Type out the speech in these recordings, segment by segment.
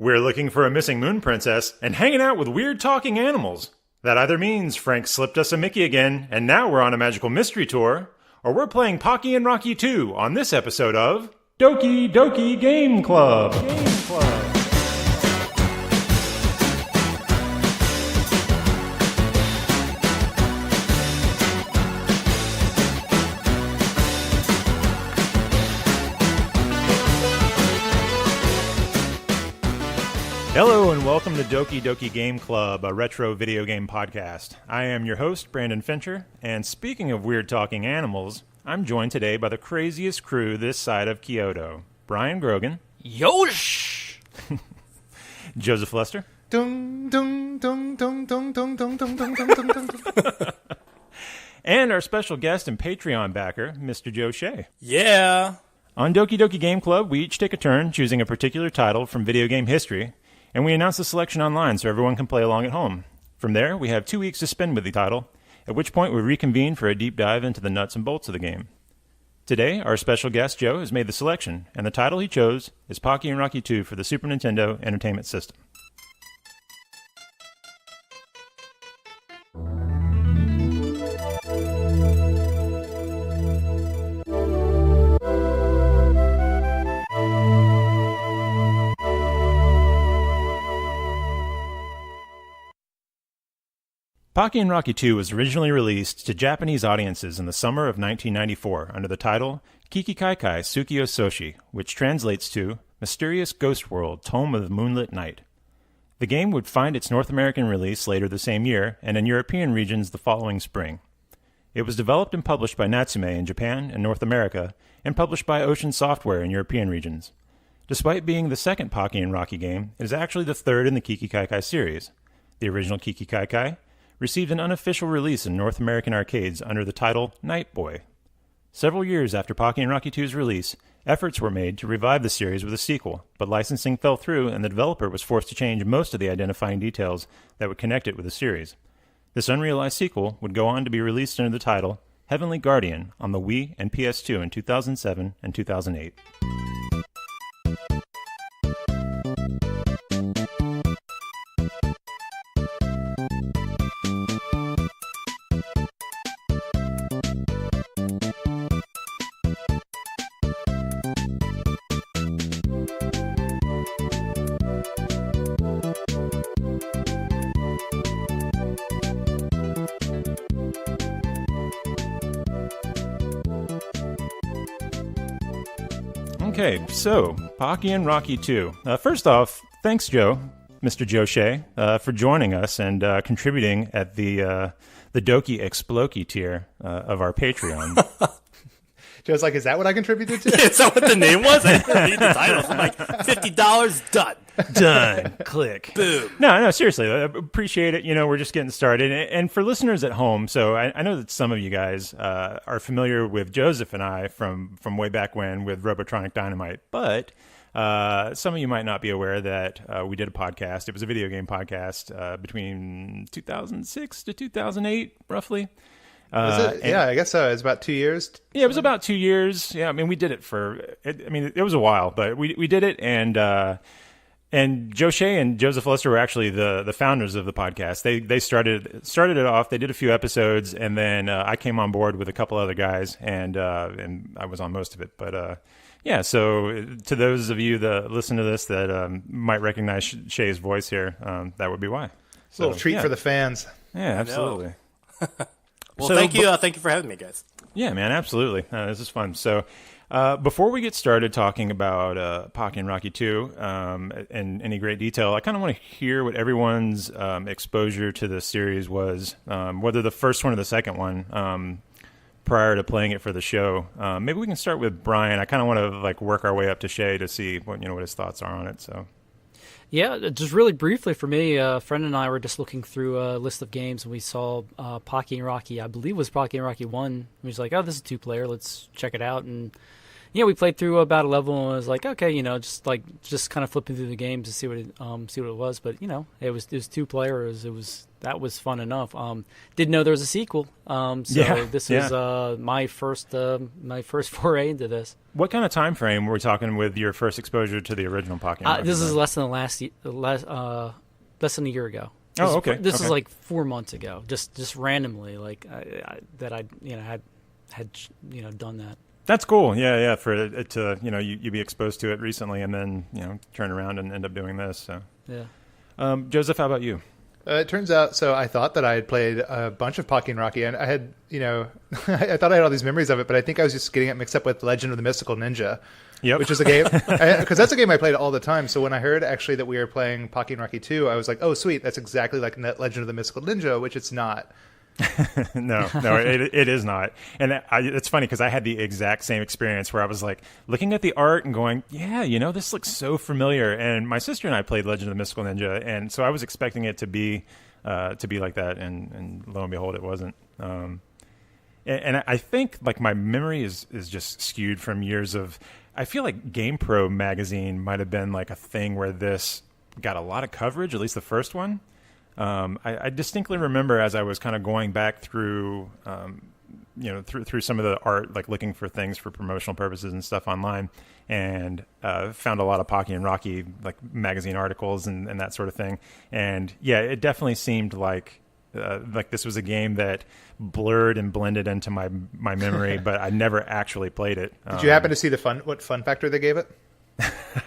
We're looking for a missing moon princess and hanging out with weird talking animals. That either means Frank slipped us a Mickey again, and now we're on a magical mystery tour, or we're playing Pocky and Rocky 2 on this episode of Doki Doki Game Club. Hello and welcome to Doki Doki Game Club, a retro video game podcast. I am your host, Brandon Fincher, and speaking of weird talking animals, I'm joined today by the craziest crew this side of Kyoto. Brian Grogan. Yosh! Joseph Lester. Dung, dung, dung, dung, dung, dung, dung, dung, dung, dung, dung, dung. And our special guest and Patreon backer, Mr. Joe Shea. Yeah! On Doki Doki Game Club, we each take a turn choosing a particular title from video game history, and we announce the selection online so everyone can play along at home. From there, we have 2 weeks to spend with the title, at which point we reconvene for a deep dive into the nuts and bolts of the game. Today, our special guest, Joe, has made the selection, and the title he chose is Pocky and Rocky 2 for the Super Nintendo Entertainment System. Pocky and Rocky 2 was originally released to Japanese audiences in the summer of 1994 under the title Kiki Kaikai Tsukio Soshi, which translates to Mysterious Ghost World, Tome of the Moonlit Night. The game would find its North American release later the same year and in European regions the following spring. It was developed and published by Natsume in Japan and North America and published by Ocean Software in European regions. Despite being the second Pocky and Rocky game, it is actually the third in the Kiki Kaikai series. The original Kiki Kaikai received an unofficial release in North American arcades under the title Night Boy. Several years after Pocky and Rocky 2's release, efforts were made to revive the series with a sequel, but licensing fell through and the developer was forced to change most of the identifying details that would connect it with the series. This unrealized sequel would go on to be released under the title Heavenly Guardian on the Wii and PS2 in 2007 and 2008. Okay, so, Pocky and Rocky 2. First off, thanks, Joe, Mr. Joe Shea, for joining us and contributing at the Doki Exploki tier of our Patreon. Joe's like, is that what I contributed to? Is that what the name was? I didn't read the titles. I'm like, $50, done. Done. Click. Boom. No, seriously, I appreciate it. You know, we're just getting started. And for listeners at home, so I know that some of you guys are familiar with Joseph and I from way back when with Robotronic Dynamite, but some of you might not be aware that we did a podcast. It was a video game podcast between 2006 to 2008, roughly. Was it? Yeah, I guess so. It was about 2 years. Yeah, it was about 2 years. Yeah, I mean, we did it it was a while, but we did it, and Joe Shea and Joseph Lester were actually the founders of the podcast. They started it off. They did a few episodes, and then I came on board with a couple other guys, and I was on most of it. But yeah, so to those of you that listen to this that might recognize Shea's voice here, that would be why. It's a little treat for the fans. Yeah, absolutely. Well, So, thank you for having me, guys. Yeah, man, absolutely. This is fun. So, before we get started talking about Pocky and Rocky 2 in any great detail, I kind of want to hear what everyone's exposure to the series was, whether the first one or the second one, prior to playing it for the show. Maybe we can start with Brian. I kind of want to work our way up to Shea to see what his thoughts are on it. So. Yeah, just really briefly for me, a friend and I were just looking through a list of games, and we saw Pocky and Rocky, I believe it was Pocky and Rocky 1. We was like, oh, this is 2-player, let's check it out. And Yeah, we played through about a level and it was like, okay, just kind of flipping through the games to see what it was. But it was 2 players. That was fun enough. Didn't know there was a sequel. This was my first foray into this. What kind of time frame were we talking with your first exposure to the original Pocky? This is less than less than a year ago. This is like 4 months ago. Just randomly, like that I had done that. That's cool. Yeah. For it to you be exposed to it recently and then turn around and end up doing this. So yeah. Joseph, how about you? It turns out, so I thought that I had played a bunch of Pocky and Rocky, and I had, I thought I had all these memories of it, but I think I was just getting it mixed up with Legend of the Mystical Ninja, which is a game, because that's a game I played all the time. So when I heard actually that we were playing Pocky and Rocky 2, I was like, oh, sweet, that's exactly like Legend of the Mystical Ninja, which it's not. No, it is not. And it's funny because I had the exact same experience where I was like looking at the art and going, yeah, this looks so familiar. And my sister and I played Legend of the Mystical Ninja, and so I was expecting it to be like that, and lo and behold, it wasn't. And I think like my memory is just skewed from years of. I feel like GamePro magazine might have been like a thing where this got a lot of coverage, at least the first one. I distinctly remember as I was kind of going back through, through some of the art, like looking for things for promotional purposes and stuff online, and found a lot of Pocky and Rocky like magazine articles and that sort of thing. And yeah, it definitely seemed like this was a game that blurred and blended into my memory, but I never actually played it. Did you happen to see what fun factor they gave it?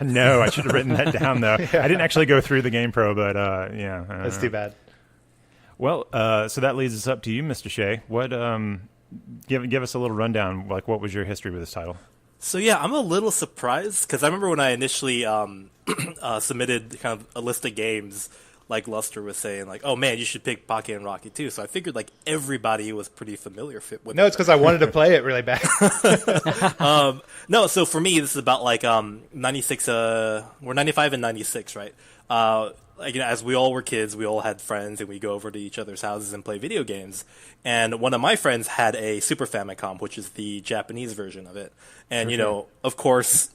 No, I should have written that down though. I didn't actually go through the GamePro, but yeah. That's too bad. Well, so that leads us up to you, Mr. Shea. What give us a little rundown, like what was your history with this title? So yeah, I'm a little surprised because I remember when I initially submitted kind of a list of games, like Luster was saying, like, oh man, you should pick Pocky and Rocky too. So I figured like everybody was pretty familiar with No, it's because I wanted to play it really bad. No, so for me, this is about like 96. We're 95 and 96, right? Like, as we all were kids, we all had friends, and we go over to each other's houses and play video games. And one of my friends had a Super Famicom, which is the Japanese version of it. And of course,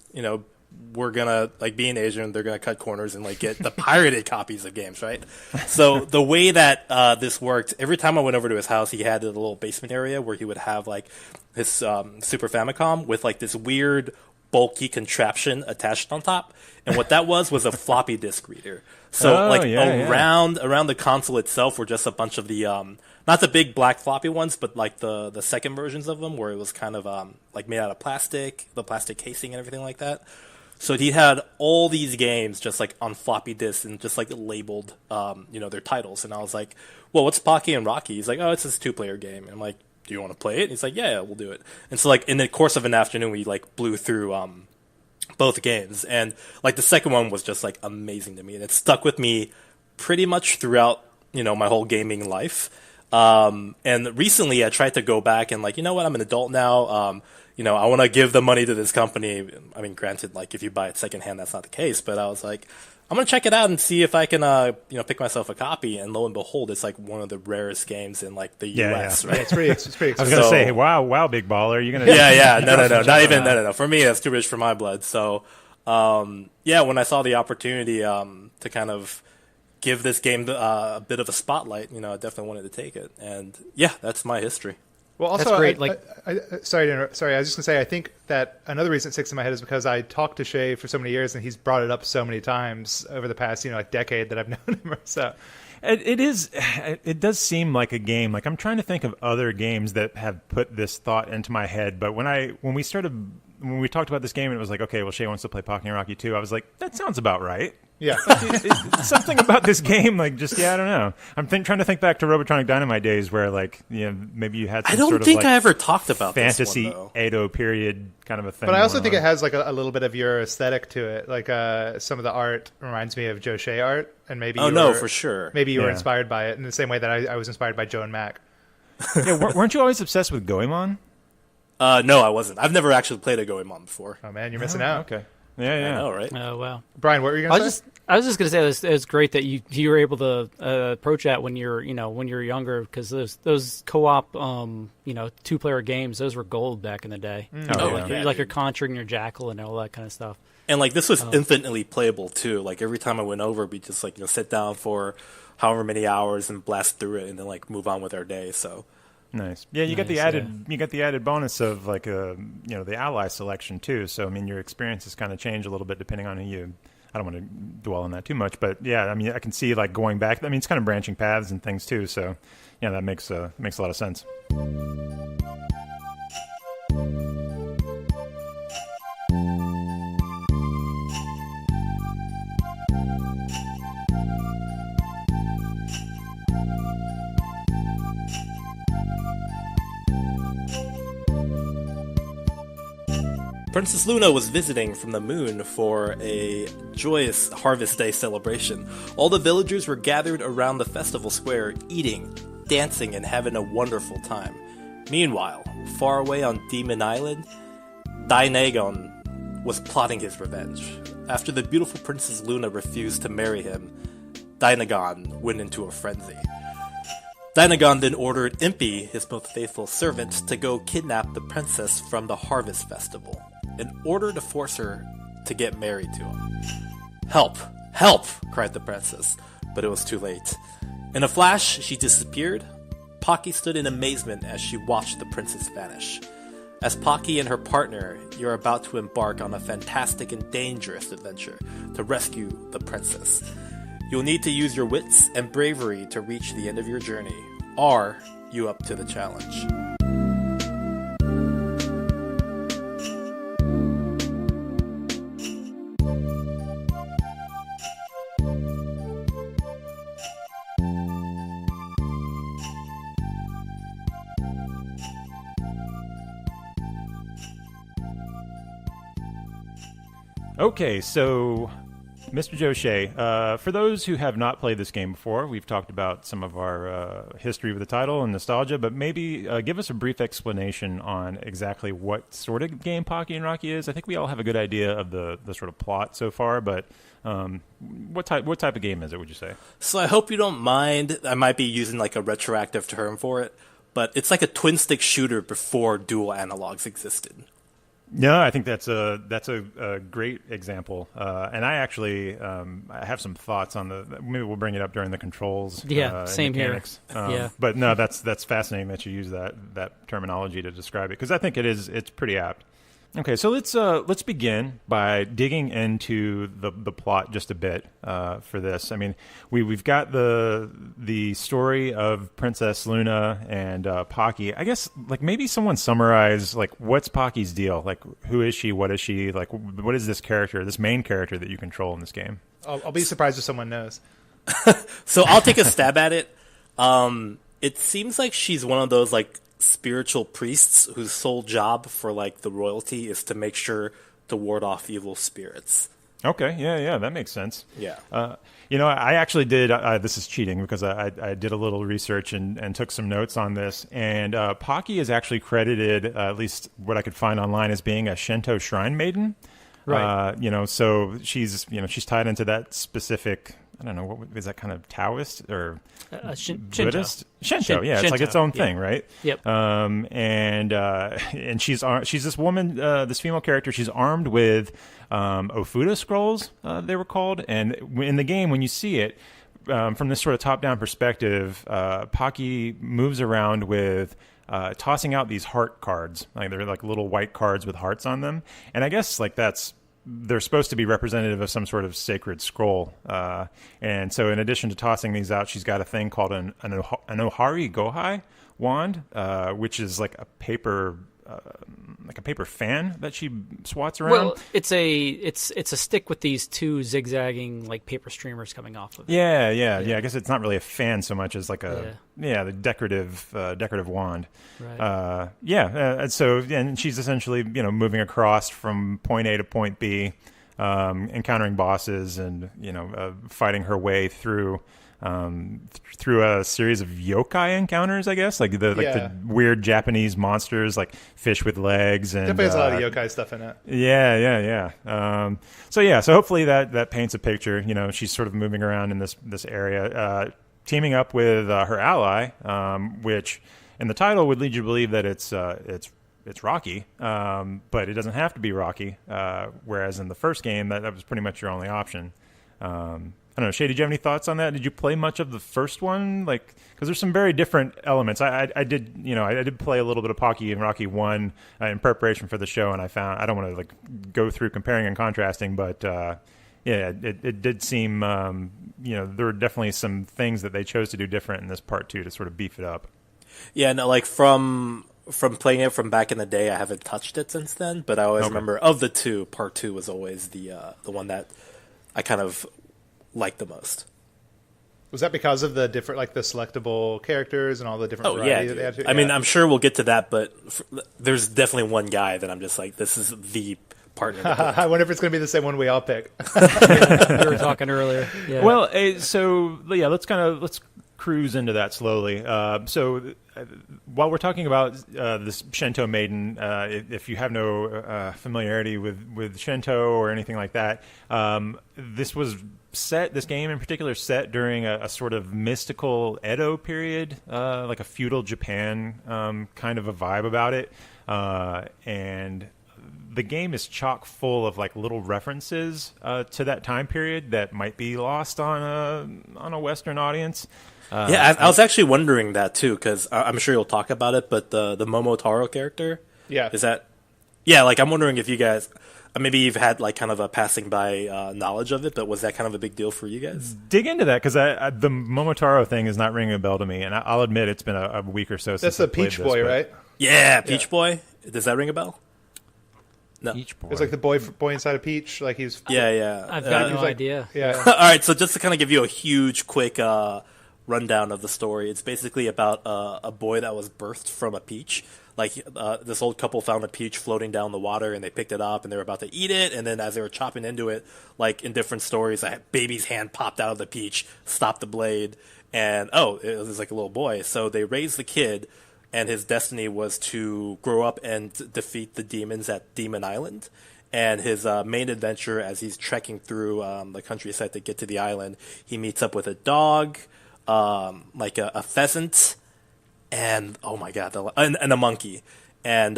we're gonna, like, being Asian, they're gonna cut corners and like get the pirated copies of games, right? So the way that this worked, every time I went over to his house, he had a little basement area where he would have like his Super Famicom with like this weird bulky contraption attached on top, and what that was a floppy disk reader. So around the console itself were just a bunch of the not the big black floppy ones, but like the second versions of them, where it was kind of like made out of plastic, the plastic casing and everything like that. So he had all these games just like on floppy disks and just like labeled their titles. And I was like, well, what's Pocky and Rocky? He's like, oh, it's this 2-player game. And I'm like, do you want to play it? And he's like, yeah, we'll do it. And so like in the course of an afternoon, we like blew through both games. And like the second one was just like amazing to me, and it stuck with me pretty much throughout my whole gaming life. And recently I tried to go back and like, you know what, I'm an adult now. I want to give the money to this company. I mean, granted, like if you buy it secondhand, that's not the case. But I was like, I'm gonna check it out and see if I can, pick myself a copy. And lo and behold, it's like one of the rarest games in like the U.S. Yeah. Right? Yeah, it's pretty expensive. I was gonna say, wow, big baller. You're gonna No. For me, that's too rich for my blood. So, when I saw the opportunity to kind of give this game a bit of a spotlight, I definitely wanted to take it. And yeah, that's my history. Well, also, That's great. Sorry to interrupt. Sorry, I was just going to say, I think that another reason it sticks in my head is because I talked to Shay for so many years, and he's brought it up so many times over the past, decade that I've known him. So it does seem like a game. Like I'm trying to think of other games that have put this thought into my head. But when we talked about this game, and it was like, okay, well, Shay wants to play Pocky and Rocky 2. I was like, that sounds about right. Yeah. Something about this game, like, just, I don't know. I'm trying to think back to Robotronic Dynamite days where, like, maybe you had some sort of, like, I ever talked about fantasy this one, Edo period kind of a thing. But I also think it has, like, a little bit of your aesthetic to it. Like, some of the art reminds me of Joe Shea art, and maybe for sure. Maybe you were inspired by it in the same way that I was inspired by Joe and Mac. Yeah, weren't you always obsessed with Goemon? No, I wasn't. I've never actually played a Goemon before. Oh, man, you're missing out. Okay. Yeah, I yeah. know, right? Oh wow. Brian, what were you going to say? I was just gonna say it's great that you were able to approach that when you're younger, because those co-op 2-player games, those were gold back in the day. Oh, yeah. Like your Contra and your Jackal and all that kind of stuff. And like this was infinitely playable too. Like every time I went over, we just like sit down for however many hours and blast through it, and then like move on with our day. So nice. Yeah, you get the added bonus of like the ally selection too. So I mean, your experiences kind of change a little bit depending on who you. I don't want to dwell on that too much, but yeah, I mean, I can see like going back. I mean, it's kind of branching paths and things too. So yeah, that makes a lot of sense. Princess Luna was visiting from the moon for a joyous Harvest Day celebration. All the villagers were gathered around the festival square, eating, dancing, and having a wonderful time. Meanwhile, far away on Demon Island, Dainagon was plotting his revenge. After the beautiful Princess Luna refused to marry him, Dainagon went into a frenzy. Dainagon then ordered Impy, his most faithful servant, to go kidnap the princess from the Harvest Festival, in order to force her to get married to him. "Help! Help!" cried the princess, but it was too late. In a flash, she disappeared. Pocky stood in amazement as she watched the princess vanish. As Pocky and her partner, you're about to embark on a fantastic and dangerous adventure to rescue the princess. You'll need to use your wits and bravery to reach the end of your journey. Are you up to the challenge? Okay, so Mr. Joe Shea, for those who have not played this game before, we've talked about some of our history with the title and nostalgia, but maybe give us a brief explanation on exactly what sort of game Pocky and Rocky is. I think we all have a good idea of the sort of plot so far, but what type of game is it, would you say? So I hope you don't mind. I might be using like a retroactive term for it, but it's like a twin-stick shooter before dual analogs existed. No, I think that's a great example, and I actually I have some thoughts on maybe we'll bring it up during the controls. Yeah, same mechanics. here. Yeah, but no, that's fascinating that you use that terminology to describe it, because I think it's pretty apt. Okay, so let's begin by digging into the plot just a bit for this. I mean, we've got the story of Princess Luna and Pocky. I guess like maybe someone summarize like what's Pocky's deal? Like who is she? What is she? Like what is this character, this main character that you control in this game? I'll be surprised if someone knows. So I'll take a stab at it. It seems like she's one of those like spiritual priests whose sole job for like the royalty is to make sure to ward off evil spirits. Okay, yeah, that makes sense. Yeah. I actually did, this is cheating because I did a little research and took some notes on this, and Pocky is actually credited, at least what I could find online, as being a Shinto shrine maiden. Right. So she's tied into that specific, I don't know, what is that, kind of Taoist or Buddhist? Shinto, yeah, it's like its own thing, right? Yep. And she's this woman, this female character. She's armed with Ofuda scrolls, they were called, and in the game when you see it from this sort of top-down perspective, Pocky moves around with tossing out these heart cards. Like they're like little white cards with hearts on them, and I guess like they're supposed to be representative of some sort of sacred scroll. And so in addition to tossing these out, she's got a thing called an Ohari Gohai wand, which is like a paper fan that she swats around. Well, it's a stick with these two zigzagging like paper streamers coming off of it. Yeah. I guess it's not really a fan so much as like the decorative wand. Right. And she's essentially moving across from point A to point B, encountering bosses and fighting her way through a series of yokai encounters, I guess, like the weird Japanese monsters, like fish with legs, and definitely has a lot of yokai stuff in it. Yeah. So hopefully that paints a picture. She's sort of moving around in this area, teaming up with her ally, which in the title would lead you to believe that it's Rocky, but it doesn't have to be Rocky. Whereas in the first game, that was pretty much your only option. I don't know, Shay, did you have any thoughts on that? Did you play much of the first one? Like, because there's some very different elements. I did play a little bit of Pocky and Rocky 1 in preparation for the show, and I don't want to go through comparing and contrasting, but it did seem there were definitely some things that they chose to do different in this part 2 to sort of beef it up. Yeah, no, like from playing it from back in the day, I haven't touched it since then, but I always remember of the two, part 2 was always the one that I kind of liked the most. Was that because of the different, like the selectable characters and all the different variety that they had to? I mean, I'm sure we'll get to that, but there's definitely one guy that I'm just like, this is the partner. I wonder if it's going to be the same one we all pick. We were talking earlier. Yeah. Well, let's cruise into that slowly. While we're talking about this Shinto maiden, if you have no familiarity with Shinto or anything like that, this game in particular set during a sort of mystical Edo period, like a feudal Japan kind of a vibe about it, and the game is chock full of like little references to that time period that might be lost on a Western audience. I was actually wondering that too, because I'm sure you'll talk about it, but the Momotaro character, is that, like I'm wondering if you guys, maybe you've had like kind of a passing by knowledge of it, but was that kind of a big deal for you guys? Dig into that, because the Momotaro thing is not ringing a bell to me, and I'll admit it's been a week or so since That's the Peach Boy, right? Yeah, Peach Boy. Does that ring a bell? No. Peach Boy. It's like the boy inside of Peach, like he's I've got no idea. Yeah. All right, so just to kind of give you a huge, quick rundown of the story, it's basically about a boy that was birthed from a peach. Like this old couple found a peach floating down the water, and they picked it up, and they were about to eat it. And then as they were chopping into it, like in different stories, a baby's hand popped out of the peach, stopped the blade, and it was like a little boy. So they raised the kid, and his destiny was to grow up and defeat the demons at Demon Island. And his main adventure, as he's trekking through the countryside to get to the island, he meets up with a dog, like a pheasant, and oh my god, and a monkey, and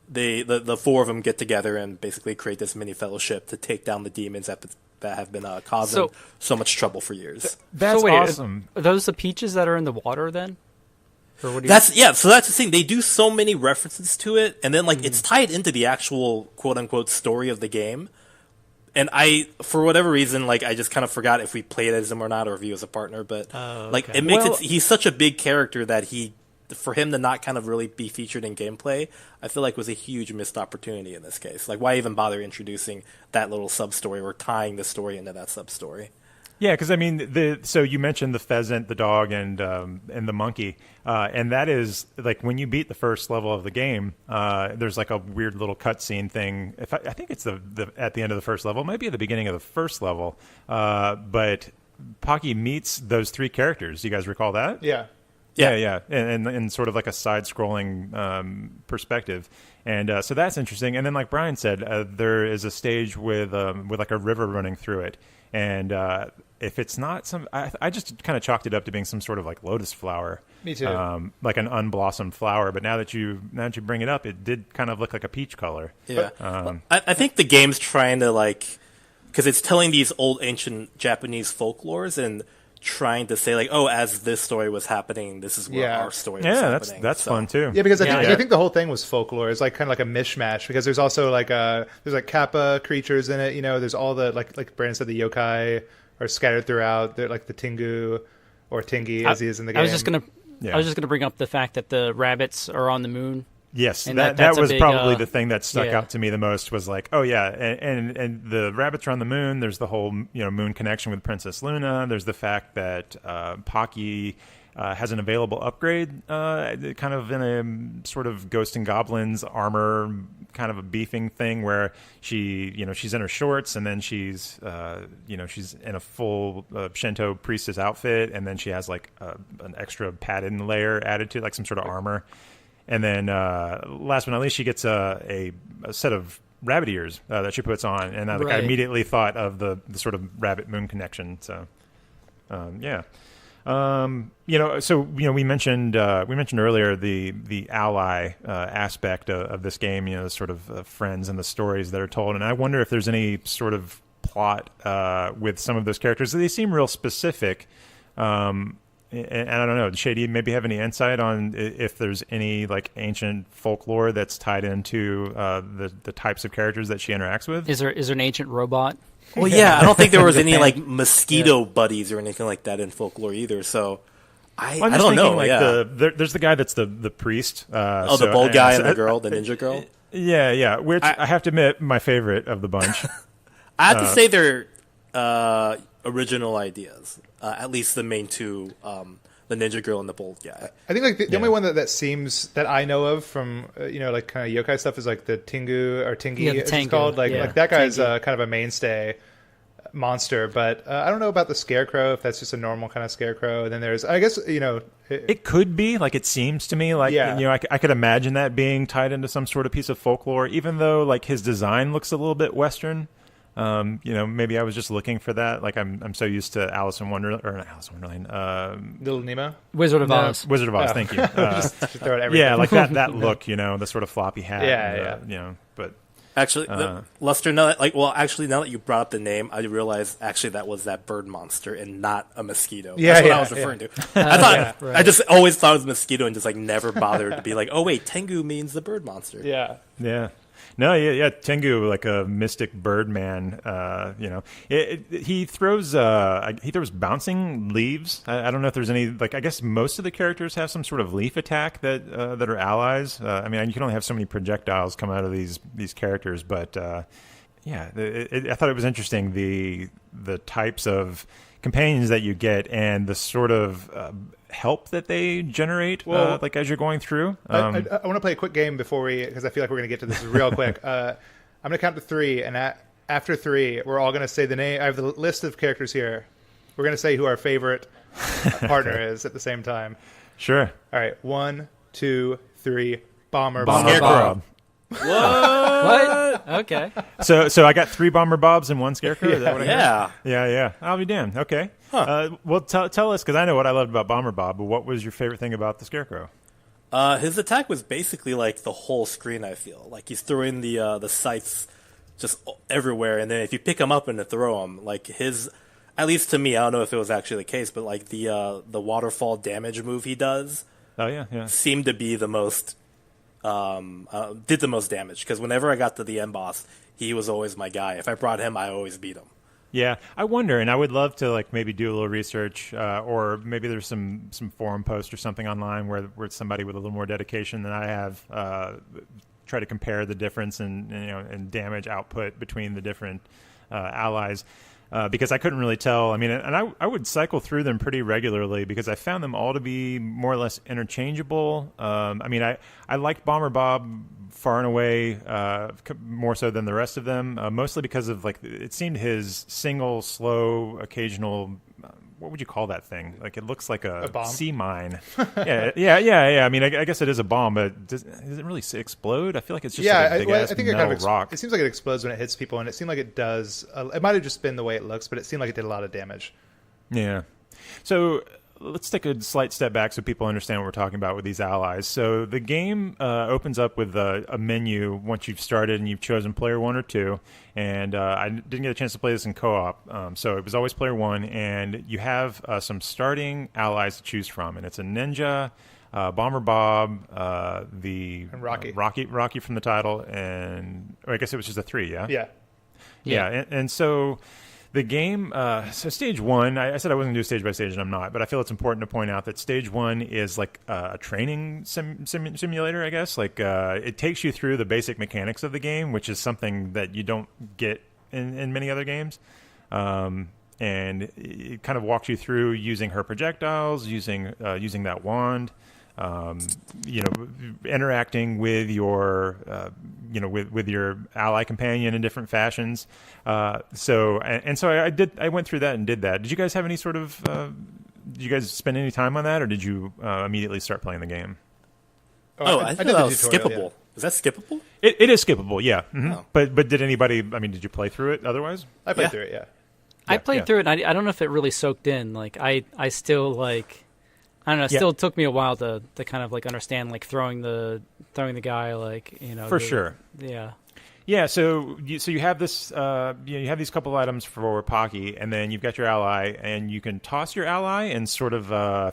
the four of them get together and basically create this mini fellowship to take down the demons that have been causing so much trouble for years. That's awesome. Are those the peaches that are in the water then? So that's the thing. They do so many references to it, and then it's tied into the actual quote unquote story of the game. And for whatever reason, I just kind of forgot if we played as him or not, or if he was a partner. But it makes he's such a big character that for him to not kind of really be featured in gameplay, I feel like was a huge missed opportunity in this case. Like, why even bother introducing that little sub story or tying the story into that sub story? Yeah, because I mean, so you mentioned the pheasant, the dog, and the monkey, and that is like when you beat the first level of the game. There's like a weird little cutscene thing. I think it's the at the end of the first level, it might be at the beginning of the first level, but Pocky meets those three characters. You guys recall that? Yeah. And sort of like a side-scrolling perspective. And so that's interesting. And then, like Brian said, there is a stage with like a river running through it. And if it's not I just kind of chalked it up to being some sort of like lotus flower. Me too. Like an unblossomed flower. But now that you bring it up, it did kind of look like a peach color. Yeah. I think the game's trying to because it's telling these old ancient Japanese folklores and trying to say as this story was happening, this is where our story was happening. That's fun too. Yeah, because I think the whole thing was folklore. It's like kind of like a mishmash, because there's also there's like kappa creatures in it. There's all the like Brandon said, the yokai are scattered throughout. They're like the Tengu or Tingy as he is in the game. I was just gonna bring up the fact that the rabbits are on the moon. Yes, and that was probably the thing that stuck out to me the most, was like, oh yeah, and the rabbits are on the moon. There's the whole moon connection with Princess Luna. There's the fact that Pocky has an available upgrade, kind of in a sort of Ghost and Goblins armor, kind of a beefing thing where she's in her shorts and then she's in a full Shinto priestess outfit, and then she has like an extra padded layer added to it, like some sort of armor. And then last but not least, she gets a set of rabbit ears that she puts on, and I immediately thought of the sort of Rabbit Moon connection. So, yeah. We mentioned earlier the ally aspect of this game, the sort of friends and the stories that are told, and I wonder if there's any sort of plot with some of those characters. They seem real specific, and I don't know. Shady, maybe have any insight on if there's any like ancient folklore that's tied into the types of characters that she interacts with? Is there an ancient robot? Well, yeah, I don't think there was any like mosquito buddies or anything like that in folklore either. So I don't know. Like yeah, there's the guy that's the priest. The bold guy and the girl, the ninja girl. Yeah. Which I have to admit, my favorite of the bunch. I have to say they're original ideas. At least the main two, the ninja girl and the bold guy. I think like the only one that seems that I know of from like kind of yokai stuff is like the Tengu or Tingy, as it's called. Like that guy's kind of a mainstay monster, but I don't know about the scarecrow, if that's just a normal kind of scarecrow. And then there's, I guess, it could be, like, it seems to me like, I could imagine that being tied into some sort of piece of folklore, even though like his design looks a little bit Western. Maybe I was just looking for that. Like I'm so used to Alice in Wonderland, Little Nemo, Wizard of Oz. Wizard of Oz. Thank you. Just throw it everything. Yeah, like that look, the sort of floppy hat. But actually, Lester, now that you brought up the name, I realized actually that was that bird monster and not a mosquito. That's what I was referring to. I just always thought it was a mosquito and just like never bothered to be like, oh wait, Tengu means the bird monster. Yeah. No, Tengu, like a mystic Birdman. He throws bouncing leaves. I don't know if there's any. Like, I guess most of the characters have some sort of leaf attack that are allies. You can only have so many projectiles come out of these characters, but I thought it was interesting the types of companions that you get and the sort of help that they generate, like as you're going through. I want to play a quick game because I feel like we're going to get to this real quick. I'm going to count to 3, and after 3, we're all going to say the name. I have the list of characters here. We're going to say who our favorite partner is at the same time. Sure. All right, 1, 2, 3. Bomber Bob. What? Okay. So I got 3 Bomber Bobs and 1 Scarecrow? Is that what I heard? Yeah. Yeah. I'll be damned. Okay. Well, tell us, because I know what I loved about Bomber Bob, but what was your favorite thing about the Scarecrow? His attack was basically like the whole screen, I feel. Like he's throwing the scythes just everywhere, and then if you pick him up and throw him, like his... At least to me, I don't know if it was actually the case, but like the waterfall damage move he does seemed to be the most... did the most damage, because whenever I got to the end boss, he was always my guy. If I brought him, I always beat him. Yeah, I wonder, and I would love to like maybe do a little research, or maybe there's some forum post or something online where somebody with a little more dedication than I have try to compare the difference in damage output between the different allies. Because I couldn't really tell. I mean, and I would cycle through them pretty regularly because I found them all to be more or less interchangeable. I liked Bomber Bob far and away more so than the rest of them, mostly because of like it seemed his single, slow, occasional. What would you call that thing? Like it looks like a bomb? sea mine. Yeah. I mean, I guess it is a bomb, but does it really explode? I feel like it's just like a big ass metal rock. It seems like it explodes when it hits people, and it seemed like it does. It might have just been the way it looks, but it seemed like it did a lot of damage. Yeah. So let's take a slight step back so people understand what we're talking about with these allies. So the game opens up with a menu once you've started and you've chosen player 1 or 2. And I didn't get a chance to play this in co-op, so it was always player 1. And you have some starting allies to choose from, and it's a ninja, Bomber Bob, and Rocky. Rocky from the title, and I guess it was just a 3, yeah? Yeah. And so the game, so stage 1, I said I wasn't going to do stage by stage, and I'm not, but I feel it's important to point out that stage 1 is like a training simulator, I guess. Like it takes you through the basic mechanics of the game, which is something that you don't get in many other games. and it kind of walks you through using her projectiles, using that wand, interacting with your with your ally companion in different fashions. So I went through that and did that. Did you guys have any sort of did you guys spend any time on that, or did you immediately start playing the game? I thought that was skippable. Yeah. Is that skippable? It is skippable, yeah. Mm-hmm. Oh. But did anybody? I mean, did you play through it otherwise? I played through it, yeah. I played through it. And I don't know if it really soaked in. Like I still like. I don't know. It still took me a while to kind of like understand like throwing the guy like for sure. Yeah. Yeah. So you have this you have these couple of items for Pocky, and then you've got your ally, and you can toss your ally in sort of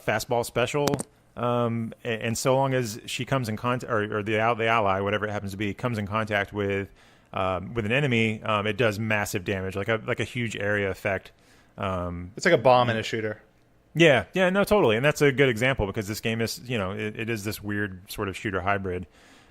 fastball special. And so long as she comes in contact, or the ally, whatever it happens to be, comes in contact with an enemy, it does massive damage, like a huge area effect. It's like a bomb in a shooter. Yeah, no, totally, and that's a good example because this game is, it is this weird sort of shooter hybrid,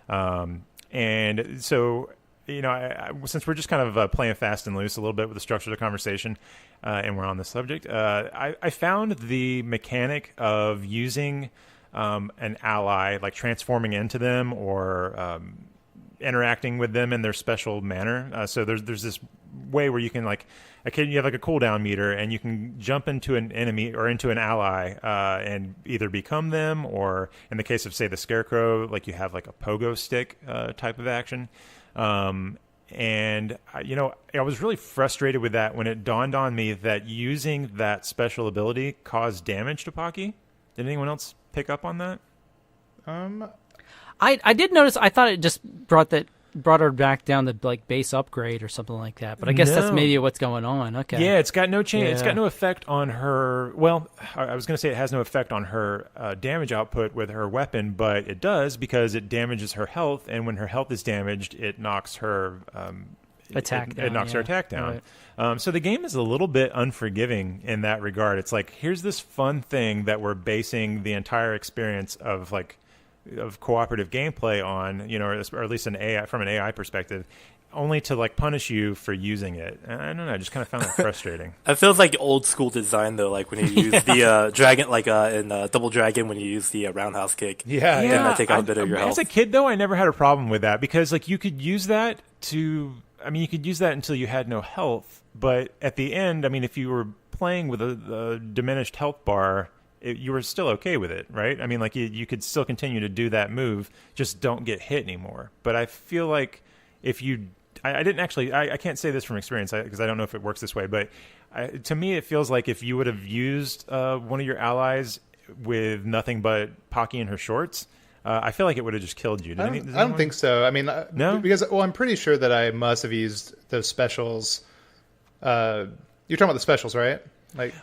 and so. Since we're just kind of playing fast and loose a little bit with the structure of the conversation, and we're on this subject, I found the mechanic of using an ally, like transforming into them or interacting with them in their special manner. So there's this way where you can you have like a cooldown meter, and you can jump into an enemy or into an ally and either become them, or in the case of say the Scarecrow, like you have like a pogo stick type of action. And I was really frustrated with that when it dawned on me that using that special ability caused damage to Pocky. Did anyone else pick up on that? I did notice. I thought it just brought her back down to like base upgrade or something like that. But I guess that's maybe what's going on. Okay. Yeah, it's got no change. Yeah. It's got no effect on her. Well, I was going to say it has no effect on her damage output with her weapon, but it does because it damages her health, and when her health is damaged, it knocks her attack down. It knocks her attack down. Right. So the game is a little bit unforgiving in that regard. It's like, here's this fun thing that we're basing the entire experience of cooperative gameplay on, or at least from an AI perspective, only to like punish you for using it. I don't know. I just kind of found that frustrating. It feels like old school design though, like when you use the dragon, like in Double Dragon, when you use the roundhouse kick. Yeah. Take out a bit of your health. As a kid though, I never had a problem with that because like you could use that until you had no health. But at the end, I mean, if you were playing with a diminished health bar, you were still okay with it, right? I mean, like you could still continue to do that move, just don't get hit anymore. But I feel like if you, I didn't actually, I can't say this from experience because I don't know if it works this way, but to me it feels like if you would have used one of your allies with nothing but Pocky in her shorts, I feel like it would have just killed you. I don't think so. I mean, no? Because, I'm pretty sure that I must have used those specials. You're talking about the specials, right?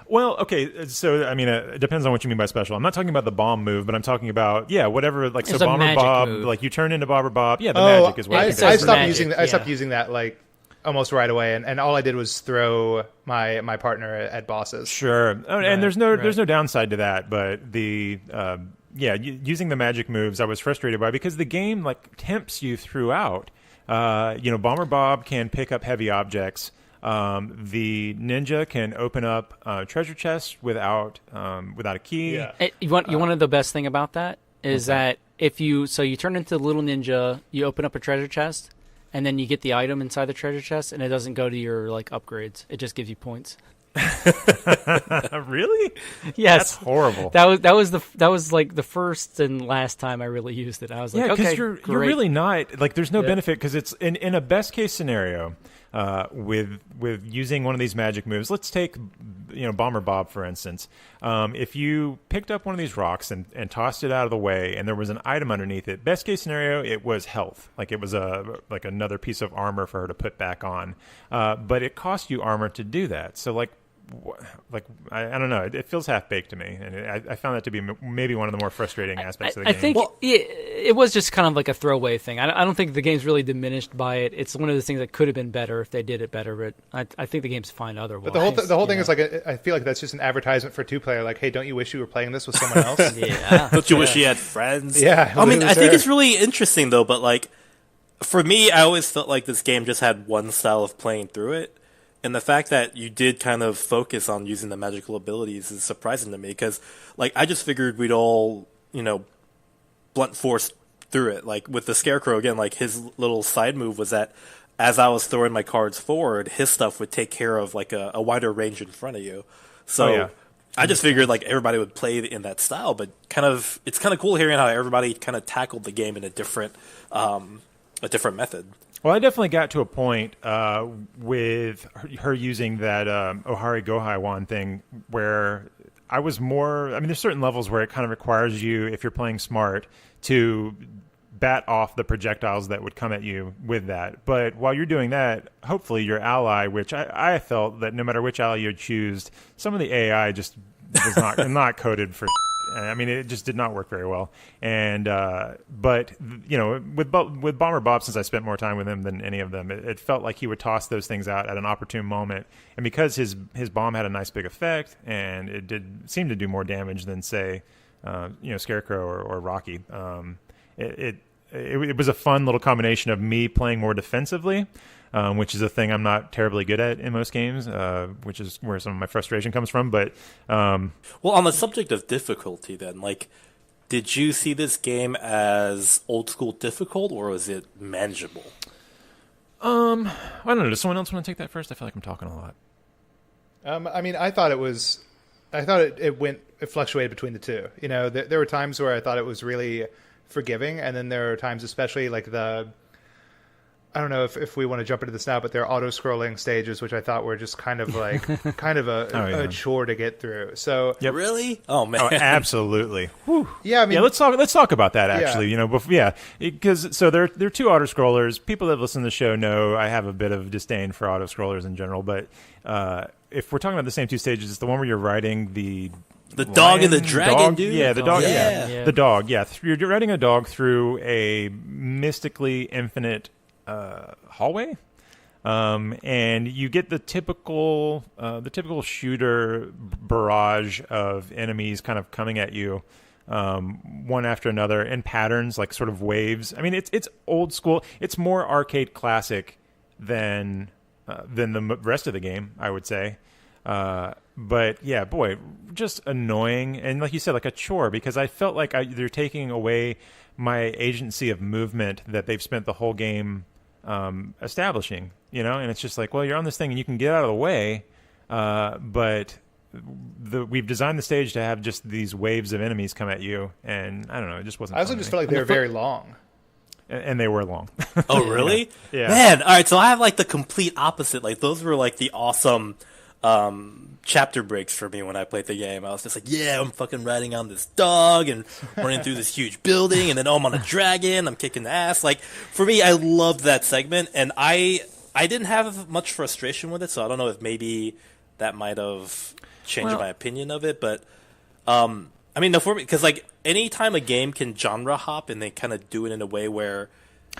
Well, okay, so I mean, it depends on what you mean by special. I'm not talking about the bomb move, but I'm talking about whatever. Like so, Bomber Bob, move. like you turn into Bomber Bob. Yeah, the magic is what I you stopped do. using. I stopped using that like almost right away, and all I did was throw my partner at bosses. Sure, and there's no downside to that, but the using the magic moves, I was frustrated by because the game like tempts you throughout. Bomber Bob can pick up heavy objects. The ninja can open up treasure chests without a key. Yeah. You want the best thing about that is that if you turn into the little ninja, you open up a treasure chest, and then you get the item inside the treasure chest, and it doesn't go to your like upgrades. It just gives you points. Really? Yes. That's horrible. That was like the first and last time I really used it. I was like, okay, you're really not like there's no benefit because it's in a best case scenario. With using one of these magic moves, let's take Bomber Bob for instance. If you picked up one of these rocks and tossed it out of the way, and there was an item underneath it, best case scenario, it was health, like it was another piece of armor for her to put back on. But it cost you armor to do that, so I don't know. It feels half baked to me, and I found that to be maybe one of the more frustrating aspects of the game. I think it was just kind of like a throwaway thing. I don't think the game's really diminished by it. It's one of those things that could have been better if they did it better. But I think the game's fine otherwise. But the whole thing is like I feel like that's just an advertisement for two-player. Like, hey, don't you wish you were playing this with someone else? Yeah. Don't you wish you had friends? Yeah. I mean, I think it's really interesting though. But like, for me, I always felt like this game just had one style of playing through it. And the fact that you did kind of focus on using the magical abilities is surprising to me because, like, I just figured we'd all, blunt force through it. Like, with the Scarecrow, again, like, his little side move was that as I was throwing my cards forward, his stuff would take care of, like, a wider range in front of you. So I just figured, like, everybody would play in that style, but it's kind of cool hearing how everybody kind of tackled the game in a different method. Well, I definitely got to a point with her using that Ohari Gohai wand thing where I was more... I mean, there's certain levels where it kind of requires you, if you're playing smart, to bat off the projectiles that would come at you with that. But while you're doing that, hopefully your ally, which I felt that no matter which ally you choose, some of the AI just was not coded for... I mean, it just did not work very well. And but with Bomber Bob, since I spent more time with him than any of them, it felt like he would toss those things out at an opportune moment. And because his bomb had a nice big effect, and it did seem to do more damage than say, Scarecrow or Rocky. It was a fun little combination of me playing more defensively, which is a thing I'm not terribly good at in most games, which is where some of my frustration comes from. But well, on the subject of difficulty, then, like, did you see this game as old school difficult, or was it manageable? I don't know. Does someone else want to take that first? I feel like I'm talking a lot. I mean, I thought it fluctuated between the two. There were times where I thought it was really forgiving, and then there are times, especially like I don't know if we want to jump into this now, but there are auto-scrolling stages, which I thought were just kind of like a chore to get through. So really, oh man, absolutely. Whew. Yeah, I mean, let's talk about that actually. Because there are two auto-scrollers. People that listen to the show know I have a bit of disdain for auto-scrollers in general, but if we're talking about the same two stages, it's the one where you're riding the dog and the dragon, dude. Yeah, the dog. Yeah. The dog. Yeah, you're riding a dog through a mystically infinite hallway, and you get the typical shooter barrage of enemies kind of coming at you, one after another in patterns, like sort of waves. I mean, it's old school. It's more arcade classic than the rest of the game, I would say. But yeah, boy, just annoying, and like you said, like a chore, because I felt like they're taking away my agency of movement that they've spent the whole game establishing, and it's just like, well, you're on this thing and you can get out of the way, but we've designed the stage to have just these waves of enemies come at you, and I don't know, it just wasn't. I also just felt like they were very long. And they were long. Oh, really? Yeah. Man, all right, so I have like the complete opposite. Like, those were like the awesome chapter breaks for me when I played the game. I was just like, yeah, I'm fucking riding on this dog and running through this huge building, and then I'm on a dragon, I'm kicking ass. Like, for me, I loved that segment, and I didn't have much frustration with it, so I don't know if maybe that might have changed my opinion of it, but I mean, no, for me, because like anytime a game can genre hop and they kind of do it in a way where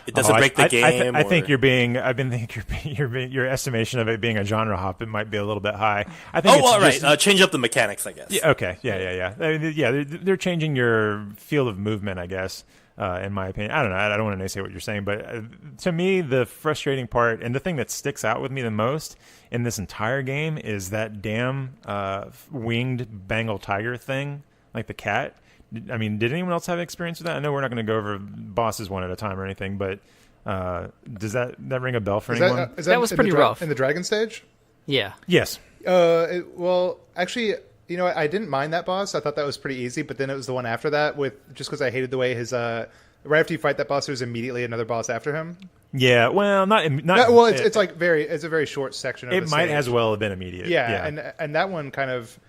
it doesn't break the game. I think your estimation of it being a genre hop, it might be a little bit high. I think. Right. Change up the mechanics, I guess. Yeah. Okay. Yeah. They're changing your field of movement, I guess. In my opinion, I don't know. I don't want to say what you're saying, but to me, the frustrating part and the thing that sticks out with me the most in this entire game is that damn winged Bengal tiger thing, like the cat. I mean, did anyone else have experience with that? I know we're not going to go over bosses one at a time or anything, but does that ring a bell for anyone? That was pretty rough. In the dragon stage? Yeah. Yes. Well, actually, I didn't mind that boss. I thought that was pretty easy, but then it was the one after that just because I hated the way his... right after you fight that boss, there's immediately another boss after him. Yeah, well, not well, it's a very short section of it. It might as well have been immediate. Yeah. And that one kind of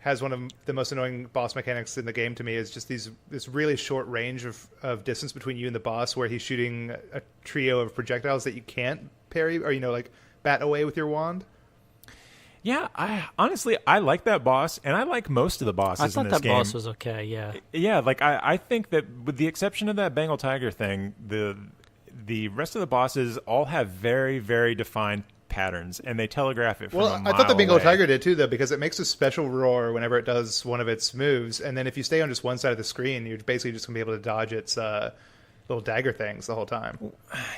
has one of the most annoying boss mechanics in the game to me, is just this really short range of distance between you and the boss, where he's shooting a trio of projectiles that you can't parry or like bat away with your wand. Yeah, I honestly like that boss, and I like most of the bosses in this game. I thought that boss was okay. Yeah. Yeah, like I think that with the exception of that Bengal tiger thing, the rest of the bosses all have very, very defined patterns, and they telegraph it from a mile I thought the Bengal away. tiger did too, though, because it makes a special roar whenever it does one of its moves, and then if you stay on just one side of the screen, you're basically just going to be able to dodge little dagger things the whole time.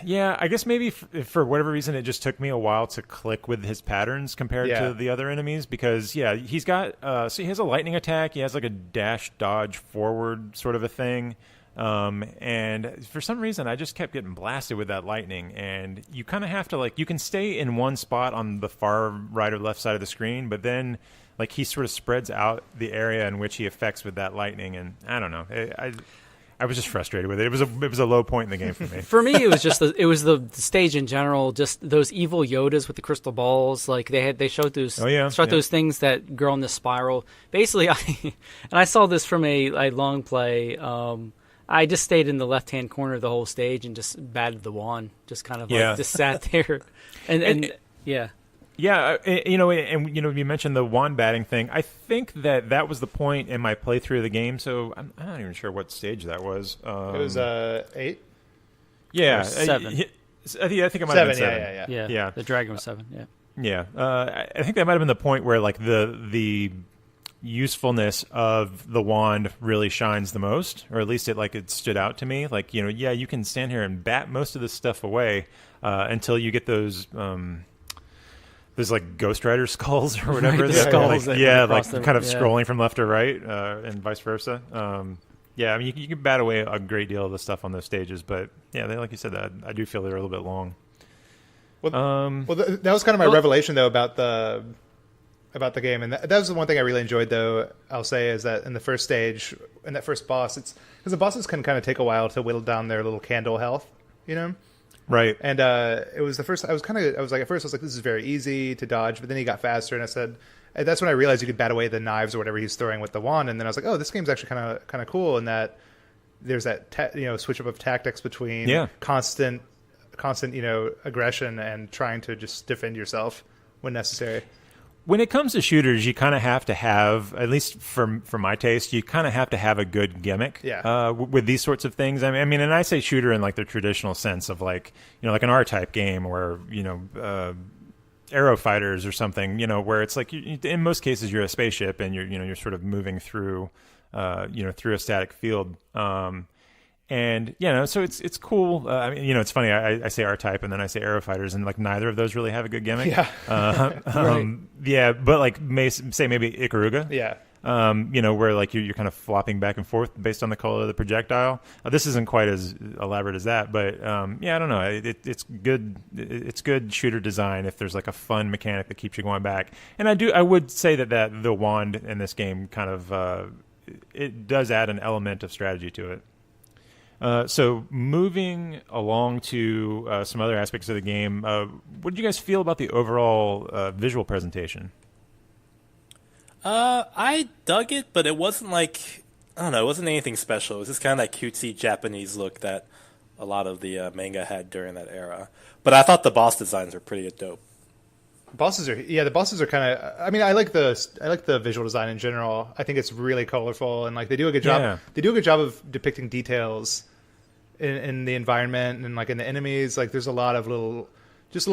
Yeah, I guess maybe for whatever reason it just took me a while to click with his patterns compared to the other enemies because he's got so he has a lightning attack, he has like a dash dodge forward sort of a thing. And for some reason I just kept getting blasted with that lightning, and you kind of have to like, you can stay in one spot on the far right or left side of the screen, but then like he sort of spreads out the area in which he affects with that lightning, and I don't know. I was just frustrated with it. It was a low point in the game for me. For me, it was just the stage in general. Just those evil Yodas with the crystal balls. Like they showed those those things that grow in the spiral. Basically, I saw this from a long play. I just stayed in the left hand corner of the whole stage and just batted the wand. Just kind of like just sat there, and yeah. Yeah, and you mentioned the wand batting thing. I think that was the point in my playthrough of the game. So I'm not even sure what stage that was. It was 8. Yeah, 7. I think it might have been 7. Yeah. The dragon was 7. Yeah. I think that might have been the point where like the usefulness of the wand really shines the most, or at least it stood out to me. Like you can stand here and bat most of this stuff away until you get those. There's like Ghost Rider skulls or whatever. Right, skulls kind of scrolling from left to right and vice versa. I mean, you can bat away a great deal of the stuff on those stages, but like you said, I do feel they're a little bit long. Well, that was kind of my revelation though about the game, and that was the one thing I really enjoyed. Though I'll say is that in the first stage, in that first boss, it's because the bosses can kind of take a while to whittle down their little candle health, Right. And it was the first. At first I was like, this is very easy to dodge, but then he got faster, and I said, and that's when I realized you could bat away the knives or whatever he's throwing with the wand, and then I was like, oh, this game's actually kind of cool in that there's that switch up of tactics between constant aggression and trying to just defend yourself when necessary. When it comes to shooters, you kind of have to have, at least for my taste, you kind of have to have a good gimmick with these sorts of things. I mean, and I say shooter in like the traditional sense of like, like an R-type game or, Aero Fighters or something, where it's like, in most cases, you're a spaceship and you're sort of moving through, through a static field. And so it's cool. I mean, it's funny. I say R-Type and then I say Aero Fighters, and like neither of those really have a good gimmick. Yeah, but like say maybe Ikaruga. Yeah. Where like you're kind of flopping back and forth based on the color of the projectile. This isn't quite as elaborate as that, but I don't know. It's good. It's good shooter design if there's like a fun mechanic that keeps you going back. And I would say that the wand in this game kind of it does add an element of strategy to it. So moving along to some other aspects of the game, what did you guys feel about the overall visual presentation? I dug it, but it wasn't like, I don't know, it wasn't anything special. It was just kind of that cutesy Japanese look that a lot of the manga had during that era. But I thought the boss designs were pretty dope. The bosses are kind of. I mean, I like the visual design in general. I think it's really colorful, and like they do a good job. Yeah. They do a good job of depicting details in the environment and like in the enemies. Like there's a lot of little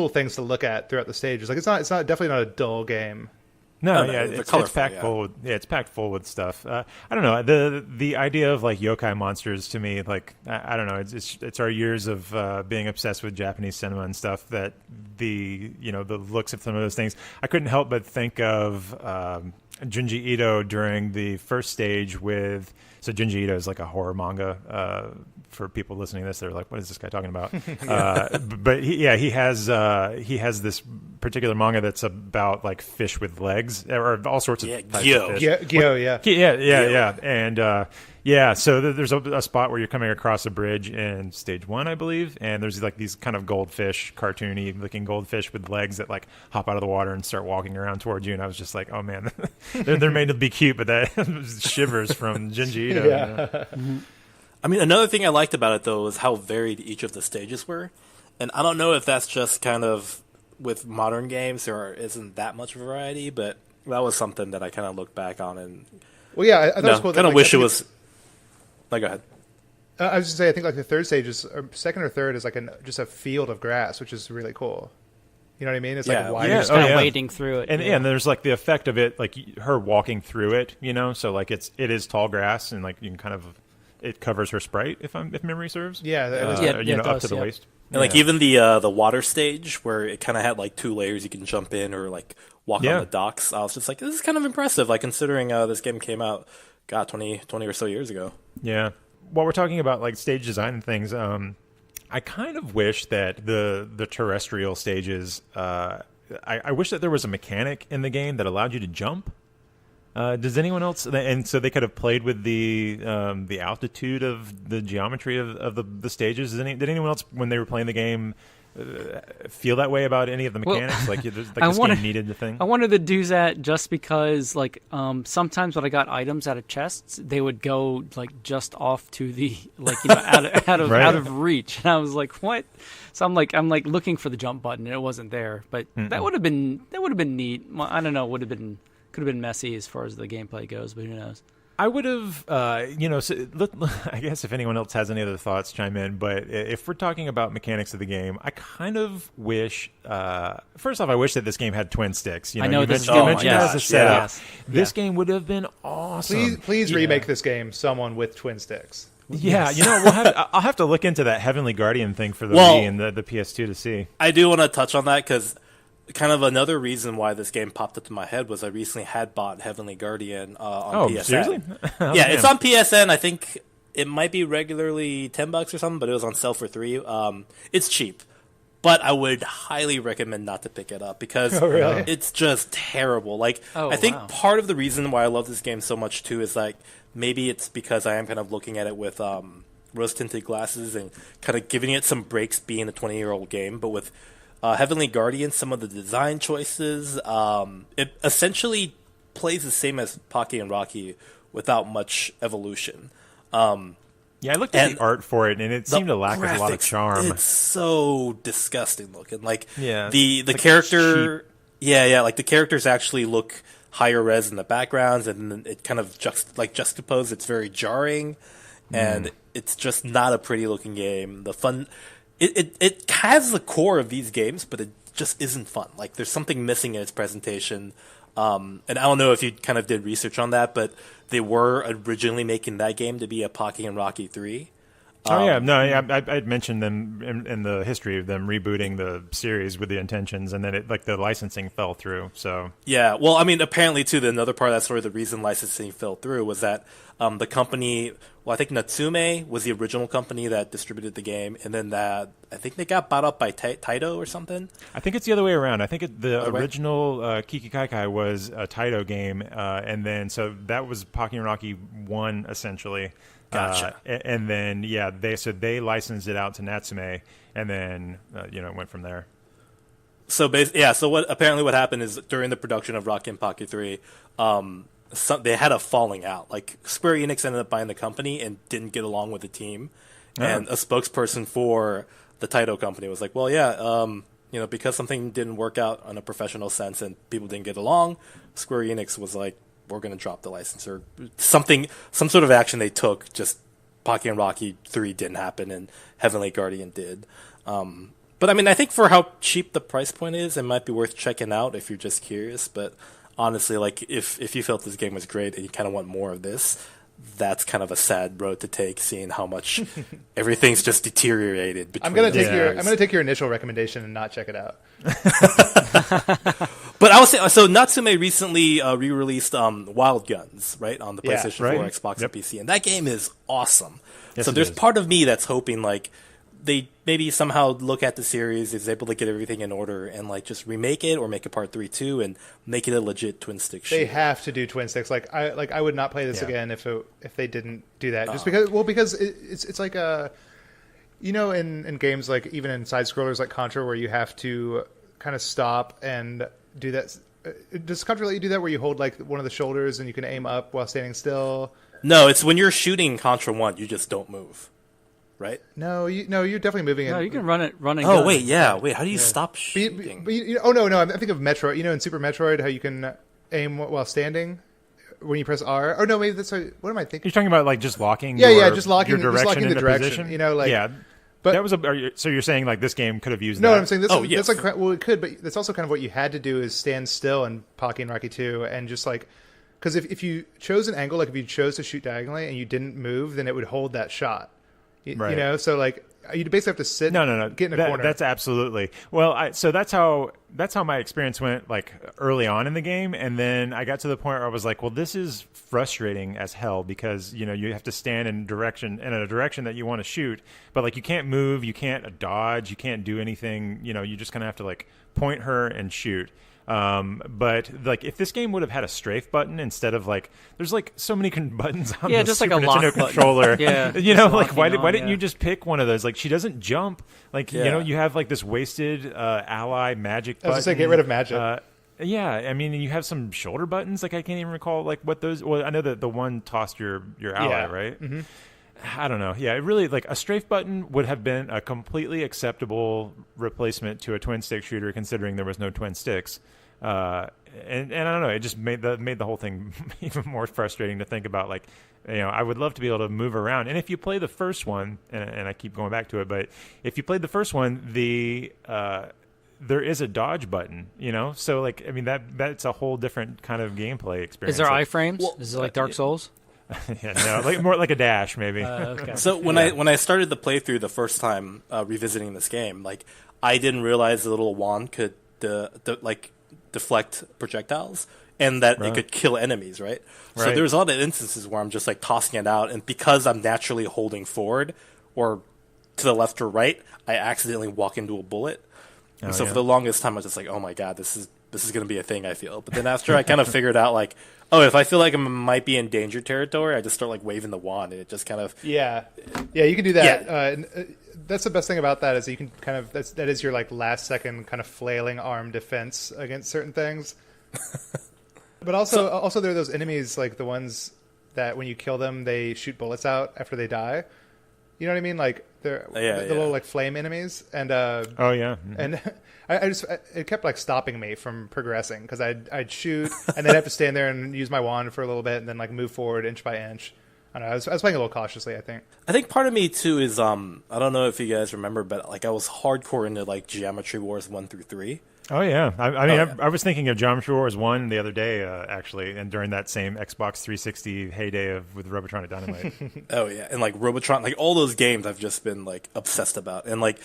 things to look at throughout the stages. Like it's not definitely not a dull game. No, it's packed full. It's packed full with stuff. I don't know, the idea of like yokai monsters to me, like I don't know, it's our years of being obsessed with Japanese cinema and stuff that the looks of some of those things. I couldn't help but think of Junji Ito during the first stage with. So Junji Ito is like a horror manga. For people listening to this, they're like, "What is this guy talking about?" But he has this particular manga that's about like fish with legs or all sorts of types of fish. Gyo. And so there's a spot where you're coming across a bridge in stage 1, I believe, and there's like these kind of goldfish, cartoony looking goldfish with legs that like hop out of the water and start walking around towards you. And I was just like, "Oh man, they're made to be cute," but that shivers from Junji Ito. Yeah. Mm-hmm. I mean, another thing I liked about it, though, is how varied each of the stages were. And I don't know if that's just kind of with modern games, there isn't that much variety, but that was something that I kind of look back on and... Well, yeah, I thought it was cool. Kind of wish it was... go ahead. I was just saying, I think like the third stage is, or second or third is like just a field of grass, which is really cool. You know what I mean? It's like wide. You're just kind of wading through it. And there's like the effect of it, like her walking through it, so like it is tall grass and like you can kind of it covers her sprite, if memory serves. Yeah, that was, it up does, to the yeah. waist. And like even the water stage where it kind of had like 2 layers you can jump in or like walk on the docks. I was just like, this is kind of impressive. Like considering this game came out, 20 or so years ago. Yeah. While we're talking about like stage design and things, I kind of wish that the terrestrial stages. I wish that there was a mechanic in the game that allowed you to jump. Does anyone else? And so they could have played with the altitude of the geometry of the stages. Did anyone else, when they were playing the game, feel that way about any of the mechanics? Like this game needed the thing. I wanted to do that just because, like, sometimes when I got items out of chests, they would go like just off to the out of Right. out of reach, and I was like, what? So I'm like looking for the jump button, and it wasn't there. But that would have been neat. Well, I don't know. Could have been messy as far as the gameplay goes, but who knows? I would have, I guess if anyone else has any other thoughts, chime in. But if we're talking about mechanics of the game, I kind of wish, first off, I wish that this game had twin sticks. I know you this mentioned game. it as a setup. Yes. This game would have been awesome. Please remake this game, someone with twin sticks. Yeah, I'll have to look into that Heavenly Guardian thing for the Wii and the PS2 to see. I do want to touch on that because kind of another reason why this game popped up in my head was I recently had bought Heavenly Guardian on PSN. Seriously? Yeah, it's on PSN. I think it might be regularly $10 or something, but it was on sale for $3. It's cheap, but I would highly recommend not to pick it up because it's just terrible. Like, I think part of the reason why I love this game so much too is like maybe it's because I am kind of looking at it with rose-tinted glasses and kind of giving it some breaks being a 20-year-old game, but with Heavenly Guardian, some of the design choices, it essentially plays the same as Pocky and Rocky without much evolution. Yeah, I looked at the art for it, and it seemed to lack a lot of charm. It's so disgusting looking. Like Yeah, the like character, like the characters actually look higher res in the backgrounds, and then it kind of juxtaposed. It's very jarring, and it's just not a pretty looking game. The fun. It has the core of these games, but it just isn't fun. Like there's something missing in its presentation. And I don't know if you kind of did research on that, but they were originally making that game to be a Pocky and Rocky 3. I'd mentioned them in the history of them rebooting the series with the intentions, and then the licensing fell through. So yeah, well, I mean, apparently too, another part of that story, the reason licensing fell through was that the company, I think Natsume was the original company that distributed the game, and then I think they got bought up by Taito or something. I think it's the other way around. I think the original Kiki Kai Kai was a Taito game, and then so that was Pocky and Rocky 1 essentially. Gotcha. And then they licensed it out to Natsume, and then it went from there. So what happened is during the production of Rocky and Pocky 3, they had a falling out. Like Square Enix ended up buying the company and didn't get along with the team, and a spokesperson for the Taito company was like, "Well, because something didn't work out on a professional sense and people didn't get along, Square Enix was like, we're going to drop the license," or some sort of action they took. Just Pocky and Rocky 3 didn't happen, and Heavenly Guardian did. But I mean, I think for how cheap the price point is, it might be worth checking out if you're just curious. But honestly, like if you felt this game was great and you kind of want more of this, that's kind of a sad road to take, seeing how much everything's just deteriorated. I'm gonna take your initial recommendation and not check it out. But I was saying, so Natsume recently re-released Wild Guns, right, on the PlayStation 4, Xbox, and PC, and that game is awesome. Yes, so there's part of me that's hoping like they maybe somehow look at the series, is able to get everything in order, and like just remake it or make it part 3 too, and make it a legit twin stick shooter. They have to do twin sticks. I would not play this again if they didn't do that. Just because it's like in games like even in side scrollers like Contra where you have to kind of stop and do that. Does Contra let you do that where you hold like one of the shoulders and you can aim up while standing still? No, it's when you're shooting Contra 1, you just don't move. Right? No, you're definitely moving. No, you can run it. Oh, gun. wait, how do you stop shooting? No, I think of Metroid. In Super Metroid, how you can aim while standing when you press R. Oh no, maybe that's what am I thinking? You're talking about like just locking. Just locking your direction the direction. Position? But that was so you're saying like this game could have used no, that? I'm saying this. That's like it could, but that's also kind of what you had to do is stand still in Pocky and Rocky 2 and just like Because if you chose an angle, like if you chose to shoot diagonally and you didn't move, then it would hold that shot. Right. You know, so like you basically have to sit. No. Get in a corner. That's absolutely. Well, so that's how my experience went, like early on in the game, and then I got to the point where I was like, well, this is frustrating as hell because you have to stand in a direction that you want to shoot, but like you can't move, you can't dodge, you can't do anything. You just kind of have to like point her and shoot. But like if this game would have had a strafe button instead of like there's like so many buttons on the just Super like a lock Nintendo button. controller. Like why didn't yeah. you just pick one of those? Like she doesn't jump. Like you have like this wasted ally magic button. I was gonna say get rid of magic. Yeah, I mean you have some shoulder buttons. Like I can't even recall like what those. Well, I know that the one tossed your ally, right? Mm-hmm. I don't know. Yeah, it really like a strafe button would have been a completely acceptable replacement to a twin stick shooter, considering there was no twin sticks. And I don't know, it just made the whole thing even more frustrating to think about. Like, I would love to be able to move around. And if you play the first one, and I keep going back to it, but if you played the first one, there is a dodge button, so like, I mean, that's a whole different kind of gameplay experience. Is there iframes? Is it like Dark Souls? Yeah, no, like more like a dash maybe. Okay. So when I started the playthrough the first time revisiting this game, like I didn't realize the little wand could deflect projectiles and that it could kill enemies, right? So there's a lot of instances where I'm just like tossing it out, and because I'm naturally holding forward or to the left or right, I accidentally walk into a bullet. And for the longest time I was just like, oh my god, this is going to be a thing, I feel. But then after I kind of figured out like, oh, if I feel like I might be in danger territory, I just start like waving the wand, and it just kind of you can do that. Yeah. That's the best thing about that is you can kind of that is your like last second kind of flailing arm defense against certain things. But also there are those enemies like the ones that when you kill them they shoot bullets out after they die. You know what I mean? Like they're the little like flame enemies, and and it kept like stopping me from progressing because I'd shoot and then have to stand there and use my wand for a little bit and then like move forward inch by inch. I don't know. I was playing a little cautiously, I think. I think part of me too is I don't know if you guys remember, but like I was hardcore into like Geometry Wars 1 through 3. Oh yeah, I was thinking of Geometry Wars 1 the other day actually, and during that same Xbox 360 heyday with Robotronic Dynamite. Oh yeah, and like Robotron, like all those games I've just been like obsessed about, and like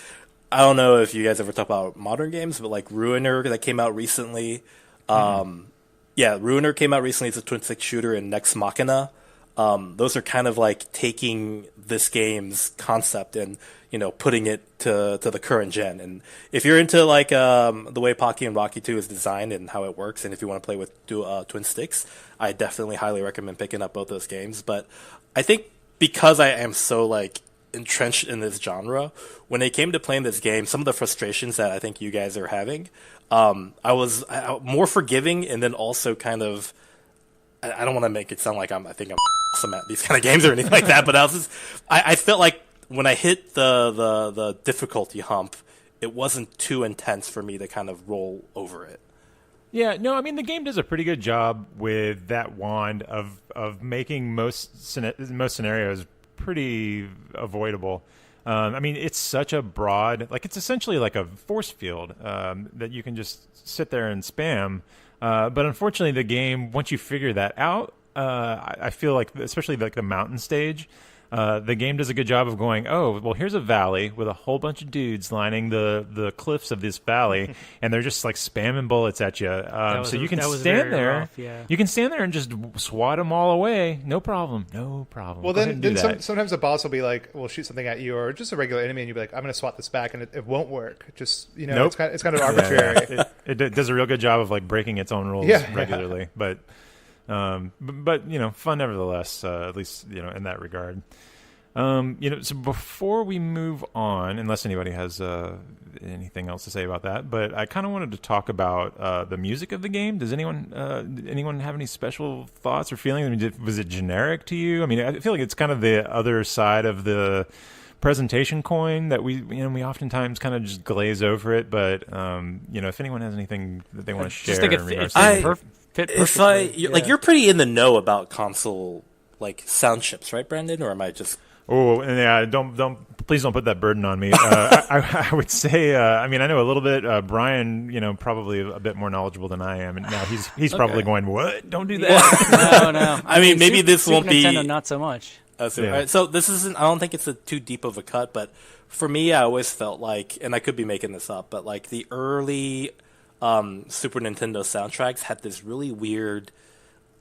I don't know if you guys ever talk about modern games, but like Ruiner that came out recently. Ruiner came out recently. It's a twin stick shooter, and Nex Machina. Those are kind of like taking this game's concept and putting it to the current gen. And if you're into like the way Pocky and Rocky 2 is designed and how it works, and if you want to play with twin sticks, I definitely highly recommend picking up both those games. But I think because I am so like entrenched in this genre, when it came to playing this game, some of the frustrations that I think you guys are having, I was more forgiving, and then also kind of. I don't want to make it sound like I think I'm awesome at these kind of games or anything like that, but I felt like when I hit the difficulty hump, it wasn't too intense for me to kind of roll over it. Yeah, no, I mean the game does a pretty good job with that wand of making most scenarios pretty avoidable. I mean, it's such a broad, like it's essentially like a force field that you can just sit there and spam. But unfortunately, the game, once you figure that out, I feel like, especially like the mountain stage, the game does a good job of going, oh, well, here's a valley with a whole bunch of dudes lining the cliffs of this valley, and they're just like spamming bullets at you. So you can stand there. Rough, yeah. You can stand there and just swat them all away. No problem. No problem. Well, then sometimes the boss will be like, "We'll shoot something at you," or just a regular enemy, and you'll be like, "I'm going to swat this back," and it won't work. Just nope. It's kind of arbitrary. Yeah. It does a real good job of like breaking its own rules regularly, but fun nevertheless. At least in that regard. So before we move on, unless anybody has anything else to say about that, but I kind of wanted to talk about the music of the game. Does anyone have any special thoughts or feelings? I mean, was it generic to you? I mean, I feel like it's kind of the other side of the presentation coin that we oftentimes kind of just glaze over it. But if anyone has anything that they want to share in regards to you're pretty in the know about console like sound chips, right, Brandon? Or am I just Oh, and yeah, don't Please don't put that burden on me. I would say, I mean, I know a little bit. Brian, probably a bit more knowledgeable than I am, and now he's probably going, "What? Don't do that." No. I mean, maybe this Super won't be Nintendo, not so much. So, right, so this isn't. I don't think it's too deep of a cut, but for me, I always felt like, and I could be making this up, but like the early Super Nintendo soundtracks had this really weird,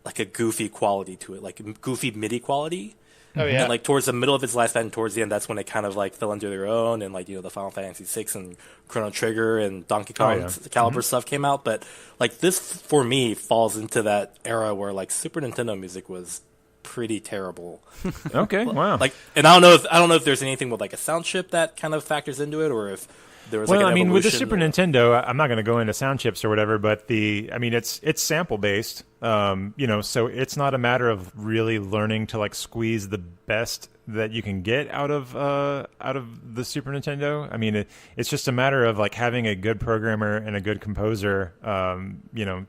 like a goofy quality to it, like goofy MIDI quality. Oh yeah. And like towards the middle of its lifespan, and towards the end, that's when it kind of like fell into their own, and like the Final Fantasy VI and Chrono Trigger and Donkey Kong Caliber stuff came out. But like this, for me, falls into that era where like Super Nintendo music was pretty terrible. Okay, wow. Like, and I don't know if there's anything with like a sound chip that kind of factors into it, or if there was like an evolution. With the Super Nintendo, I'm not going to go into sound chips or whatever, but it's sample based. So it's not a matter of really learning to like squeeze the best that you can get out of the Super Nintendo. I mean, it's just a matter of like having a good programmer and a good composer,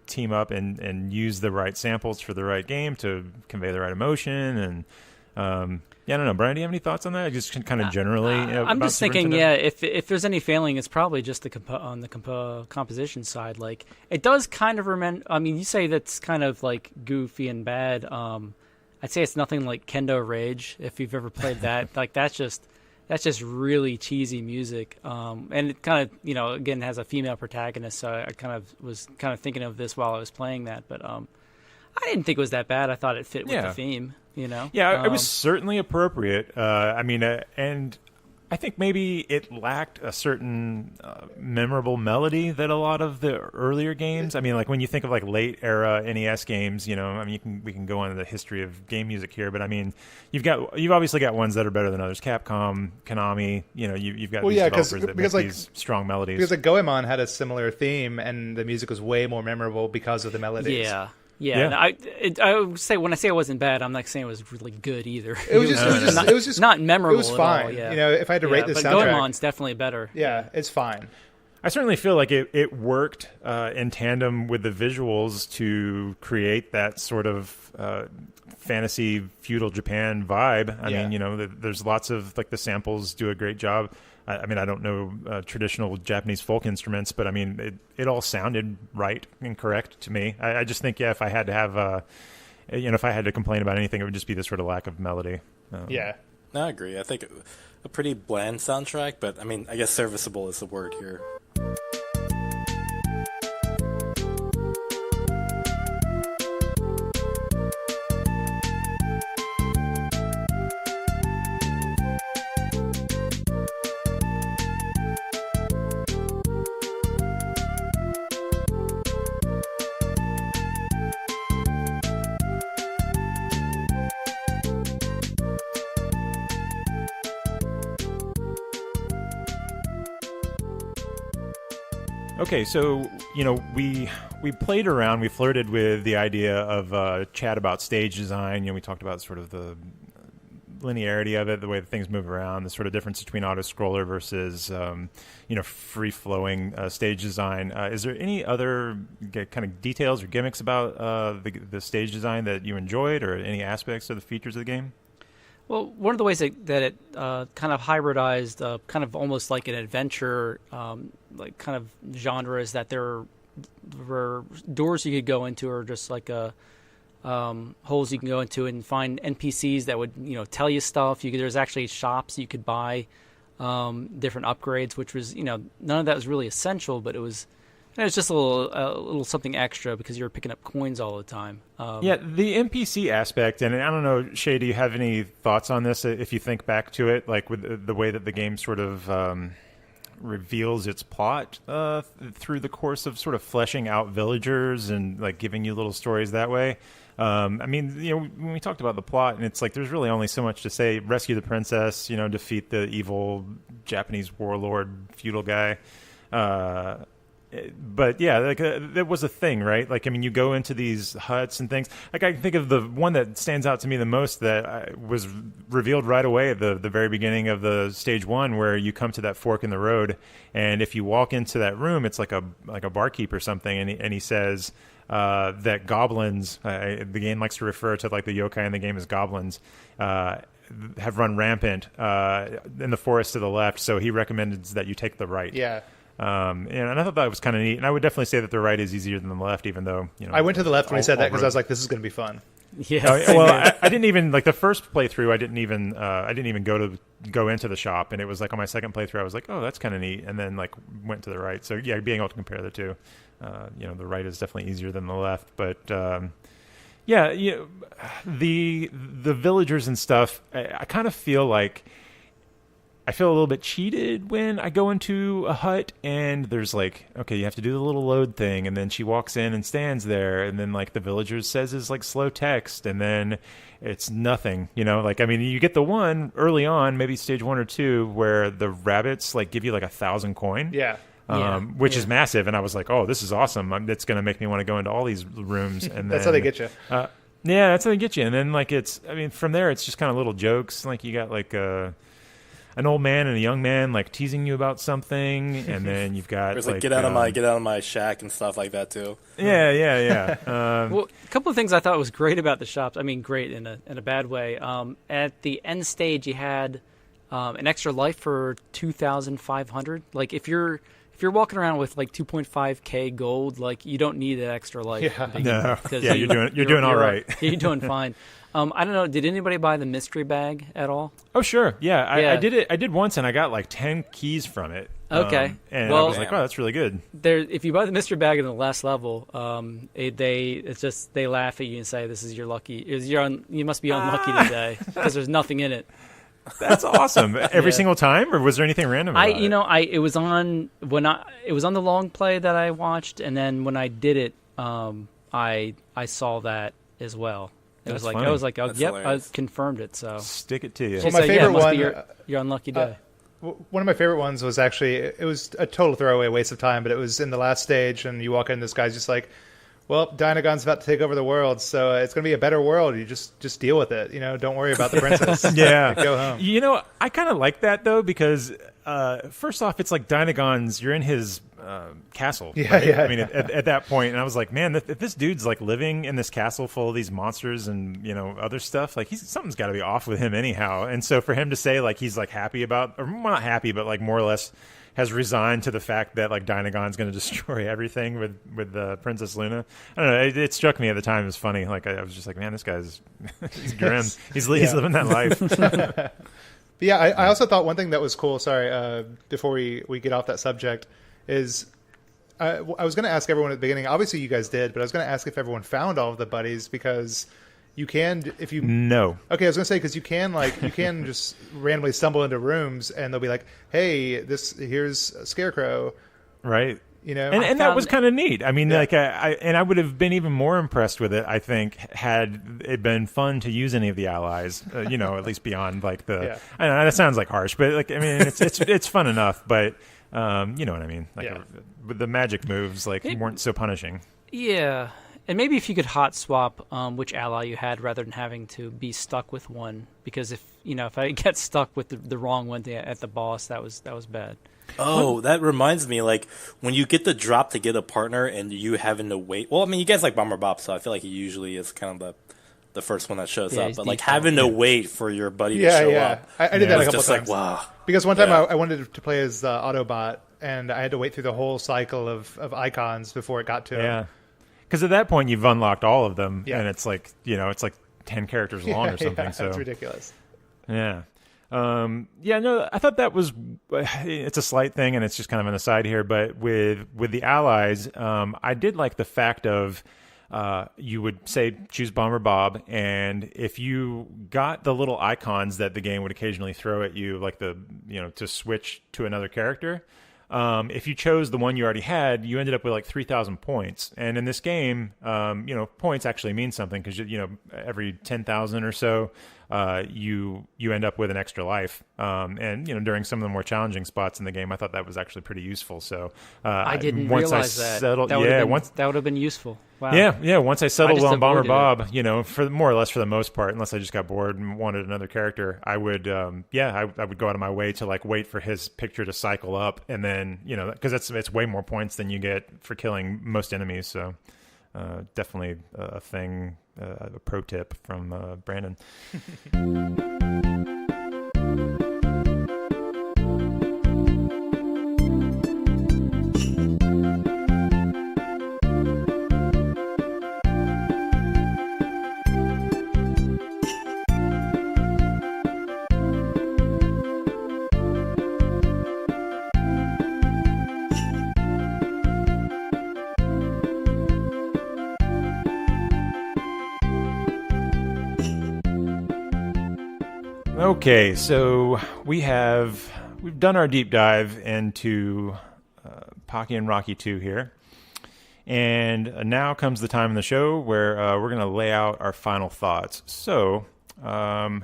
team up and use the right samples for the right game to convey the right emotion. And I don't know, Brian, do you have any thoughts on that? Just kind of generally. I'm just thinking, if there's any failing, it's probably just on the composition side. Like, it does kind of I mean, you say that's kind of like goofy and bad. I'd say it's nothing like Kendo Rage, if you've ever played that. Like, that's just really cheesy music. And it kind of, again, has a female protagonist. So I was thinking of this while I was playing that, but I didn't think it was that bad. I thought it fit with the theme. Yeah, it was certainly appropriate. And I think maybe it lacked a certain memorable melody that a lot of the earlier games. I mean, like when you think of like late era NES games, we can go into the history of game music here, but I mean, you've obviously got ones that are better than others. Capcom, Konami, you've got these developers that make these strong melodies. Because like Goemon had a similar theme, and the music was way more memorable because of the melodies. Yeah. I would say when I say it wasn't bad, I'm not saying it was really good either. It was just not memorable. It was fine. At all, yeah. If I had to rate this but soundtrack, Goemon's definitely better. Yeah, it's fine. I certainly feel like it worked in tandem with the visuals to create that sort of fantasy feudal Japan vibe. I mean, there's lots of like the samples do a great job. I mean, I don't know traditional Japanese folk instruments, but I mean, it all sounded right and correct to me. I just think, if I had to have, if I had to complain about anything, it would just be this sort of lack of melody. Yeah. I agree. I think a pretty bland soundtrack, but I mean, I guess serviceable is the word here. Okay, so we played around, we flirted with the idea of chat about stage design. We talked about sort of the linearity of it, the way that things move around, the sort of difference between auto-scroller versus free-flowing stage design. Is there any other kind of details or gimmicks about the stage design that you enjoyed, or any aspects of the features of the game? Well, one of the ways that it kind of hybridized, kind of almost like an adventure, like kind of genre, is that there were doors you could go into, or just like holes you can go into and find NPCs that would tell you stuff. There's actually shops you could buy different upgrades, which was none of that was really essential, but it was just a little something extra because you were picking up coins all the time. The NPC aspect, and I don't know, Shay, do you have any thoughts on this? If you think back to it, like with the way that the game sort of reveals its plot through the course of sort of fleshing out villagers and like giving you little stories that way. I mean, when we talked about the plot, and it's like there's really only so much to say. Rescue the princess, defeat the evil Japanese warlord feudal guy. But yeah, like that was a thing, right? Like, I mean, you go into these huts and things. Like, I can think of the one that stands out to me the most that was revealed right away at the very beginning of the stage one, where you come to that fork in the road, and if you walk into that room, it's like a barkeep or something, and he says that goblins. The game likes to refer to like the yokai in the game as goblins. have run rampant in the forest to the left, so he recommended that you take the right. Yeah. And I thought that was kind of neat. And I would definitely say that the right is easier than the left, even though, I went to the left when he said that because I was like, this is going to be fun. Yeah. Well, I didn't even like the first playthrough. I didn't even go into the shop, and it was like on my second playthrough, I was like, oh, that's kind of neat, and then like went to the right. So yeah, being able to compare the two, the right is definitely easier than the left, but the villagers and stuff, I kind of feel like. I feel a little bit cheated when I go into a hut and there's like, okay, you have to do the little load thing, and then she walks in and stands there, and then like the villagers says is like slow text, and then it's nothing, like, I mean, you get the one early on, maybe stage 1 or 2, where the rabbits like give you like 1,000 coin. Yeah. Which is massive, and I was like, oh, this is awesome. It's going to make me want to go into all these rooms. And that's how they get you. Yeah, that's how they get you. And then like from there it's just kind of little jokes. Like you got like an old man and a young man like teasing you about something, and then you've got like get out of my shack and stuff like that too. Yeah. Well, a couple of things I thought was great about the shops. I mean, great in a bad way. At the end stage, you had an extra life for 2,500. Like if you're walking around with like 2.5k gold, like you don't need that extra life. Yeah, no. Yeah, you're doing all right. You're doing fine. I don't know. Did anybody buy the mystery bag at all? Oh, sure. Yeah, I did it. I did once, and I got like 10 keys from it. Okay. And I was like, oh, that's really good. If you buy the mystery bag in the last level, they laugh at you and say, "This is your lucky. You must be unlucky today because there's nothing in it." That's awesome. Every single time, or was there anything random about it? It was on the long play that I watched, and then when I did it, I saw that as well. It was like funny. I was like, oh, yep, hilarious. I confirmed it. So stick it to you. Well, my favorite one, your unlucky day. One of my favorite ones was actually, it was a total throwaway waste of time, but it was in the last stage, and you walk in, this guy's just like, well, Dynagon's about to take over the world, so it's going to be a better world. You just deal with it. Don't worry about the princess. Yeah. Go home. I kind of like that, though, because first off, it's like Dynagon's, you're in his castle. Yeah, right? yeah. I mean, at that point, and I was like, man, if this dude's like living in this castle full of these monsters and other stuff, like something's got to be off with him anyhow. And so for him to say like he's like happy about, or well, not happy, but like more or less has resigned to the fact that like Dynagon's going to destroy everything with Princess Luna. I don't know. It struck me at the time. It was funny. Like I was just like, man, this guy's he's grim. He's living that life. But yeah, I also thought one thing that was cool. Sorry, before we get off that subject, is I was going to ask everyone at the beginning. Obviously, you guys did, but I was going to ask if everyone found all of the buddies, because you can, if you no. Okay, I was going to say, because you can just randomly stumble into rooms and they'll be like, hey, here's a Scarecrow, right? And that was kind of neat. I mean, like I would have been even more impressed with it, I think, had it been fun to use any of the allies. At least beyond like the. Yeah. I know that sounds like harsh, but like I mean, it's fun enough. But you know what I mean. Like the magic moves weren't so punishing. Yeah, and maybe if you could hot swap which ally you had rather than having to be stuck with one, because if I get stuck with the wrong one at the boss, that was bad. Oh, that reminds me, like, when you get the drop to get a partner and you having to wait. Well, I mean, you guys like Bomber Bob, so I feel like he usually is kind of the first one that shows up. But, like, having to wait for your buddy to show up. I did that a couple just times. Like, wow. Because one time I wanted to play as Autobot, and I had to wait through the whole cycle of icons before it got to him. Yeah. Because at that point, you've unlocked all of them, and it's like, it's like 10 characters long or something. So it's ridiculous. Yeah. I thought that was, it's a slight thing and it's just kind of an aside here, but with the allies, I did like the fact of, you would say choose Bomber Bob, and if you got the little icons that the game would occasionally throw at you, like to switch to another character, if you chose the one you already had, you ended up with like 3,000 points. And in this game, points actually mean something, because every 10,000 or so, you end up with an extra life. And during some of the more challenging spots in the game, I thought that was actually pretty useful. So I didn't realize that. That would have been useful. Wow. Yeah. Once I settled on Bomber Bob, for more or less for the most part, unless I just got bored and wanted another character, I would I would go out of my way to like wait for his picture to cycle up, and then because it's way more points than you get for killing most enemies. So definitely a thing, a pro tip from Brandon. Okay, so we've done our deep dive into Pocky and Rocky 2 here. And now comes the time in the show where we're going to lay out our final thoughts. So, I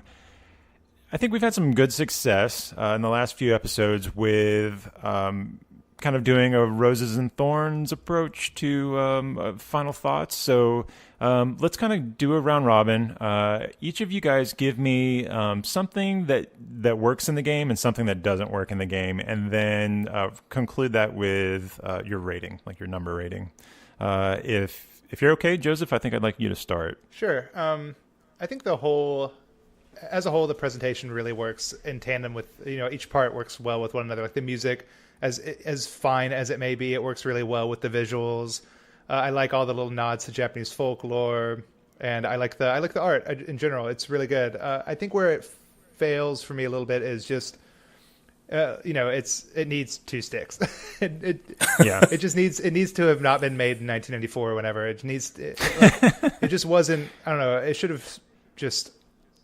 think we've had some good success in the last few episodes with kind of doing a roses and thorns approach to final thoughts. So let's kind of do a round robin. Each of you guys give me something that works in the game and something that doesn't work in the game, and then conclude that with your rating, like your number rating. If you're okay, Joseph, I think I'd like you to start. Sure. I think as a whole, the presentation really works in tandem with, each part works well with one another. Like the music, as fine as it may be, it works really well with the visuals. I like all the little nods to Japanese folklore, and I like the art in general. It's really good. I think where it fails for me a little bit is just, it needs two sticks. It just needs to have not been made in 1994 or whenever. It just wasn't. I don't know. It should have just.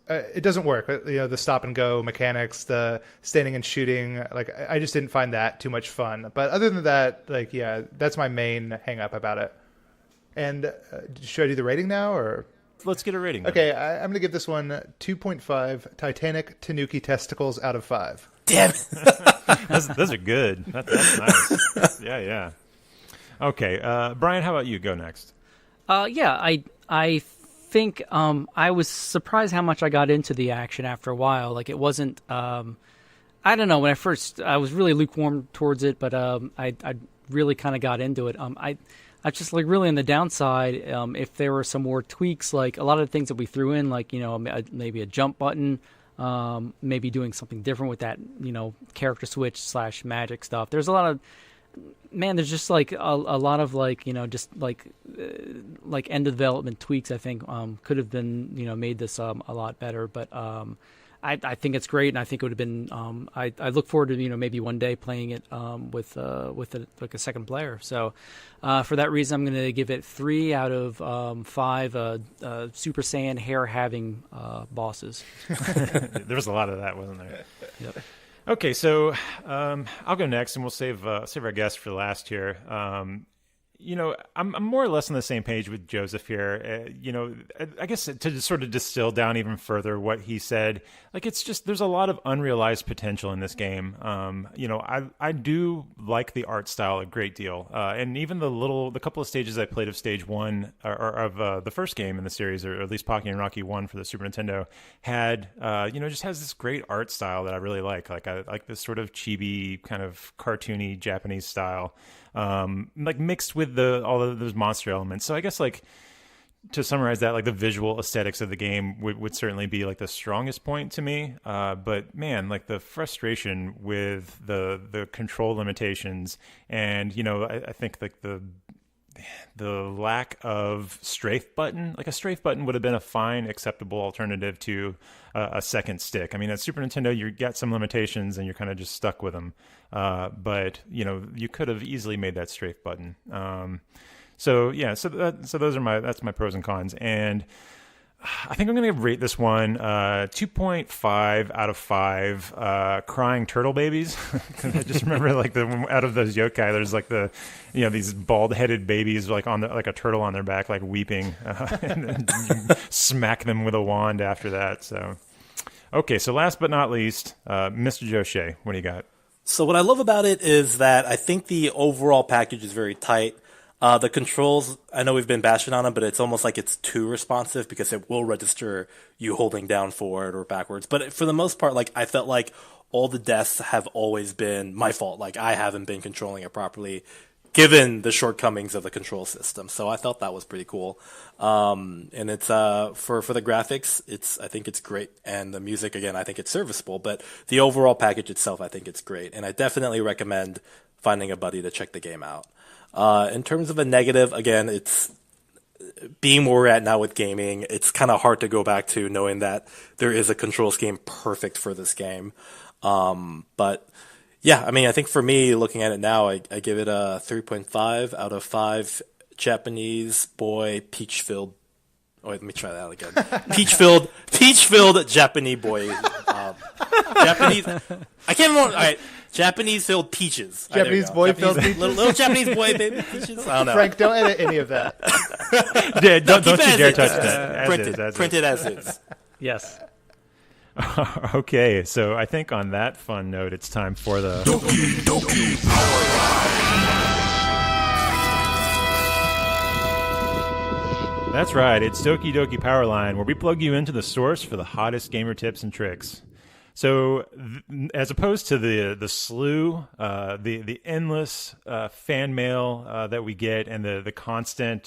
It doesn't work. The stop and go mechanics, the standing and shooting. Like, I just didn't find that too much fun. But other than that, that's my main hang up about it. And should I do the rating now, or? Let's get a rating. Then. Okay, I'm going to give this one 2.5 Titanic Tanuki testicles out of 5. Damn it. Those are good. That's nice. Yeah. Okay, Brian, how about you? Go next. I think I was surprised how much I got into the action after a while. Like, it wasn't. I don't know. When I was really lukewarm towards it, but I really kind of got into it. I just like really on the downside. If there were some more tweaks, like a lot of the things that we threw in, like maybe a jump button, maybe doing something different with that, character switch / magic stuff. There's a lot of. Man, there's just like a lot of just like end of development tweaks. I think could have been made this a lot better. But I think it's great, and I think it would have been. I look forward to maybe one day playing it with a second player. So for that reason, I'm going to give it 3 out of 5 Super Saiyan hair having bosses. There was a lot of that, wasn't there? Yep. Okay, so I'll go next, and we'll save our guest for last here. I'm more or less on the same page with Joseph here. I guess to sort of distill down even further what he said, like it's just there's a lot of unrealized potential in this game. I do like the art style a great deal, and even the couple of stages I played of Stage 1 or of the first game in the series, or at least Pocky and Rocky 1 for the Super Nintendo, had just has this great art style that I really like. Like I like this sort of chibi kind of cartoony Japanese style. Like mixed with all of those monster elements. So I guess like to summarize that, like the visual aesthetics of the game would certainly be like the strongest point to me. But man, like the frustration with the control limitations, and I think like the lack of strafe button, like a strafe button would have been a fine, acceptable alternative to a second stick. I mean, at Super Nintendo, you get some limitations and you're kind of just stuck with them. But you could have easily made that strafe button. So those are that's my pros and cons. And I think I'm going to rate this one 2.5 out of 5 crying turtle babies. I just remember like out of those yokai, there's like these bald-headed babies like like a turtle on their back, like weeping, and then you smack them with a wand after that. So, okay. So last but not least, Mr. Joe Shea, what do you got? So what I love about it is that I think the overall package is very tight. The controls, I know we've been bashing on them, but it's almost like it's too responsive because it will register you holding down forward or backwards. But for the most part, like I felt like all the deaths have always been my fault. Like I haven't been controlling it properly, given the shortcomings of the control system. So I thought that was pretty cool. And it's for the graphics, I think it's great, and the music again, I think it's serviceable. But the overall package itself, I think it's great, and I definitely recommend finding a buddy to check the game out. In terms of a negative, again, it's being where we're at now with gaming. It's kind of hard to go back to knowing that there is a control scheme perfect for this game. But yeah, I mean, I think for me, looking at it now, I give it a 3.5 out of 5 Japanese boy peach-filled. Oh, wait, let me try that again. Peach-filled Japanese boy Japanese. I can't remember. All right, Japanese filled peaches. Japanese boy filled peaches. Little Japanese boy baby peaches. I don't know. Frank, don't edit any of that. Don't you dare touch that. Print it as is. Yes. Okay, so I think on that fun note, it's time for the Doki Doki Power That's right, it's Doki Doki Powerline, where we plug you into the source for the hottest gamer tips and tricks. So, as opposed to the slew, the endless fan mail that we get, and the constant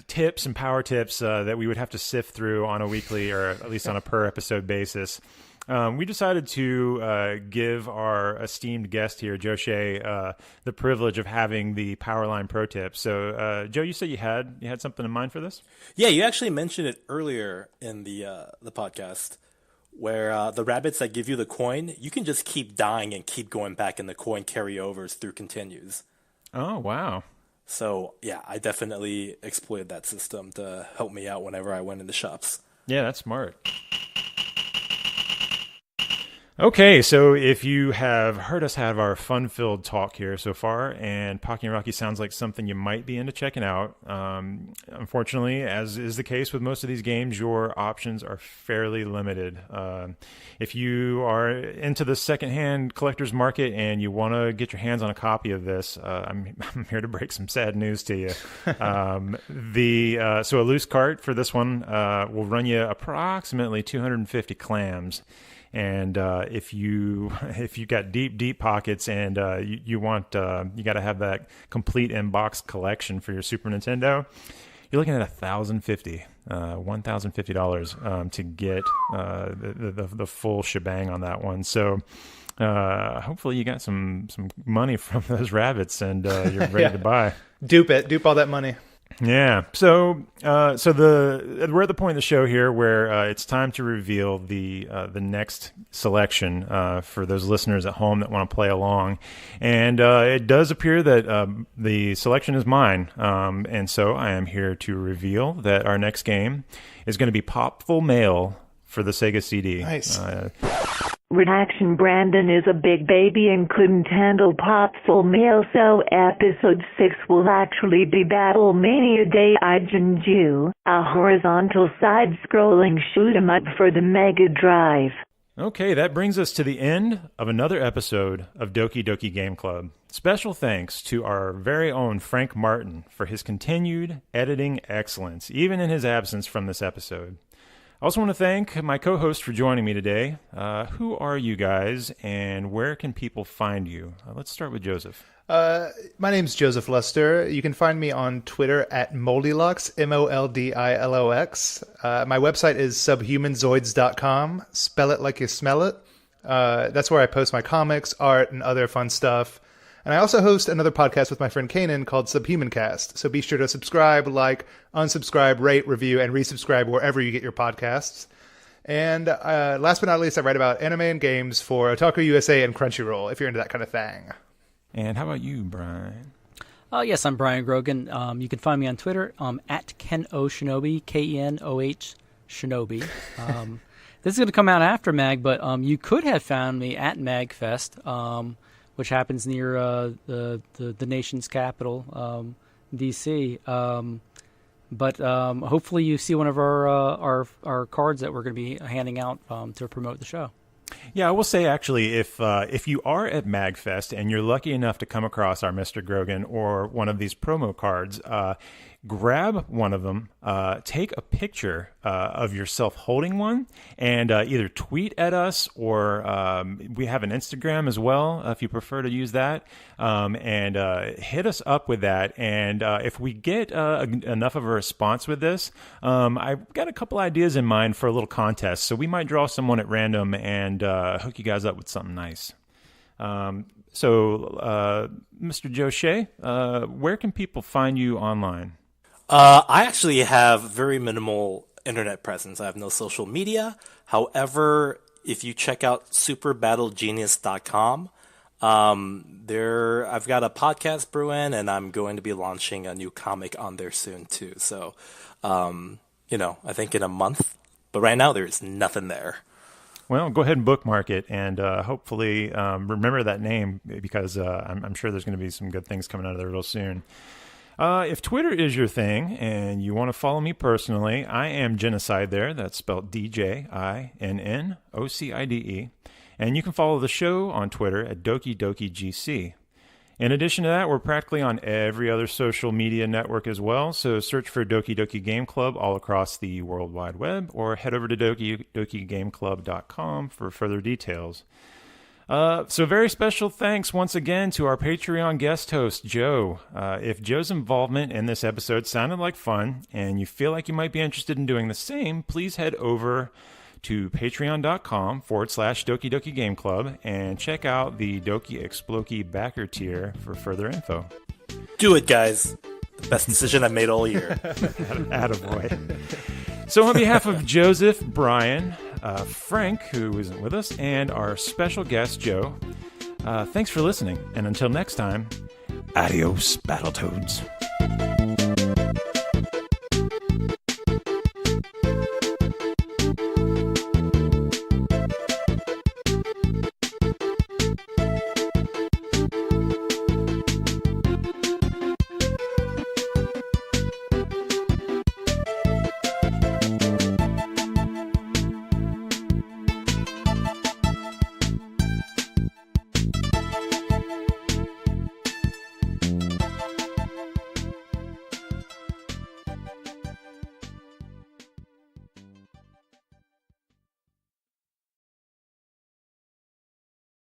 tips and power tips that we would have to sift through on a weekly or at least on a per episode basis, we decided to give our esteemed guest here, Joe Shea, the privilege of having the Powerline Pro Tip. So, Joe, you said you had something in mind for this? Yeah, you actually mentioned it earlier in the podcast, where the rabbits that give you the coin, you can just keep dying and keep going back, and the coin carryovers through continues. Oh, wow. So, yeah, I definitely exploited that system to help me out whenever I went into shops. Yeah, that's smart. Okay, so if you have heard us have our fun-filled talk here so far, and Pocky and Rocky sounds like something you might be into checking out, unfortunately, as is the case with most of these games, your options are fairly limited. If you are into the secondhand collector's market and you want to get your hands on a copy of this, I'm here to break some sad news to you. So a loose cart for this one will run you approximately 250 clams. And if you got deep pockets and you want you got to have that complete in-box collection for your Super Nintendo, you're looking at $1,050 to get the full shebang on that one. So hopefully you got some money from those rabbits and you're ready to buy. Dupe all that money. Yeah. So we're at the point of the show here where it's time to reveal the next selection for those listeners at home that want to play along, and it does appear that the selection is mine, and so I am here to reveal that our next game is going to be Popful Mail for the Sega CD. Nice. Redaction: Brandon is a big baby and couldn't handle Popful Mail, so episode 6 will actually be Battle Mania Daijinju, a horizontal side-scrolling shoot-'em-up for the Mega Drive. Okay, that brings us to the end of another episode of Doki Doki Game Club. Special thanks to our very own Frank Martin for his continued editing excellence, even in his absence from this episode. I also want to thank my co-host for joining me today. Who are you guys, and where can people find you? Let's start with Joseph. My name's Joseph Luster. You can find me on Twitter at Moldilux, Moldilux. My website is subhumanzoids.com. Spell it like you smell it. That's where I post my comics, art, and other fun stuff. And I also host another podcast with my friend Kanan called Subhuman Cast. So be sure to subscribe, like, unsubscribe, rate, review, and resubscribe wherever you get your podcasts. And last but not least, I write about anime and games for Otaku USA and Crunchyroll, if you're into that kind of thing. And how about you, Brian? Yes, I'm Brian Grogan. You can find me on Twitter at KenOShinobi, KENOH Shinobi. This is going to come out after Mag, but you could have found me at MagFest, which happens near the nation's capital, D.C. But hopefully you see one of our cards that we're going to be handing out to promote the show. Yeah, I will say actually, if you are at MagFest and you're lucky enough to come across our Mr. Grogan or one of these promo cards, grab one of them, take a picture of yourself holding one, and either tweet at us or we have an Instagram as well, if you prefer to use that, and hit us up with that. And if we get enough of a response with this, I've got a couple ideas in mind for a little contest. So we might draw someone at random and hook you guys up with something nice. So, Mr. Joe Shea, where can people find you online? I actually have very minimal internet presence. I have no social media. However, if you check out superbattlegenius.com, I've got a podcast brewing, and I'm going to be launching a new comic on there soon too. So, I think in a month. But right now, there's nothing there. Well, go ahead and bookmark it, and hopefully remember that name, because I'm sure there's going to be some good things coming out of there real soon. If Twitter is your thing and you want to follow me personally, I am Genocide there. That's spelled DJINNOCIDE. And you can follow the show on Twitter at Doki Doki GC. In addition to that, we're practically on every other social media network as well, so search for Doki Doki Game Club all across the World Wide Web, or head over to dokidokigameclub.com for further details. So very special thanks once again to our Patreon guest host, Joe. If Joe's involvement in this episode sounded like fun, and you feel like you might be interested in doing the same, please head over to patreon.com/Doki Doki Game Club and check out the Doki Exploki backer tier for further info. Do it, guys. The best decision I've made all year. Attaboy. So on behalf of Joseph, Brian, Frank, who isn't with us, and our special guest, Joe, thanks for listening. And until next time, adios, Battletoads.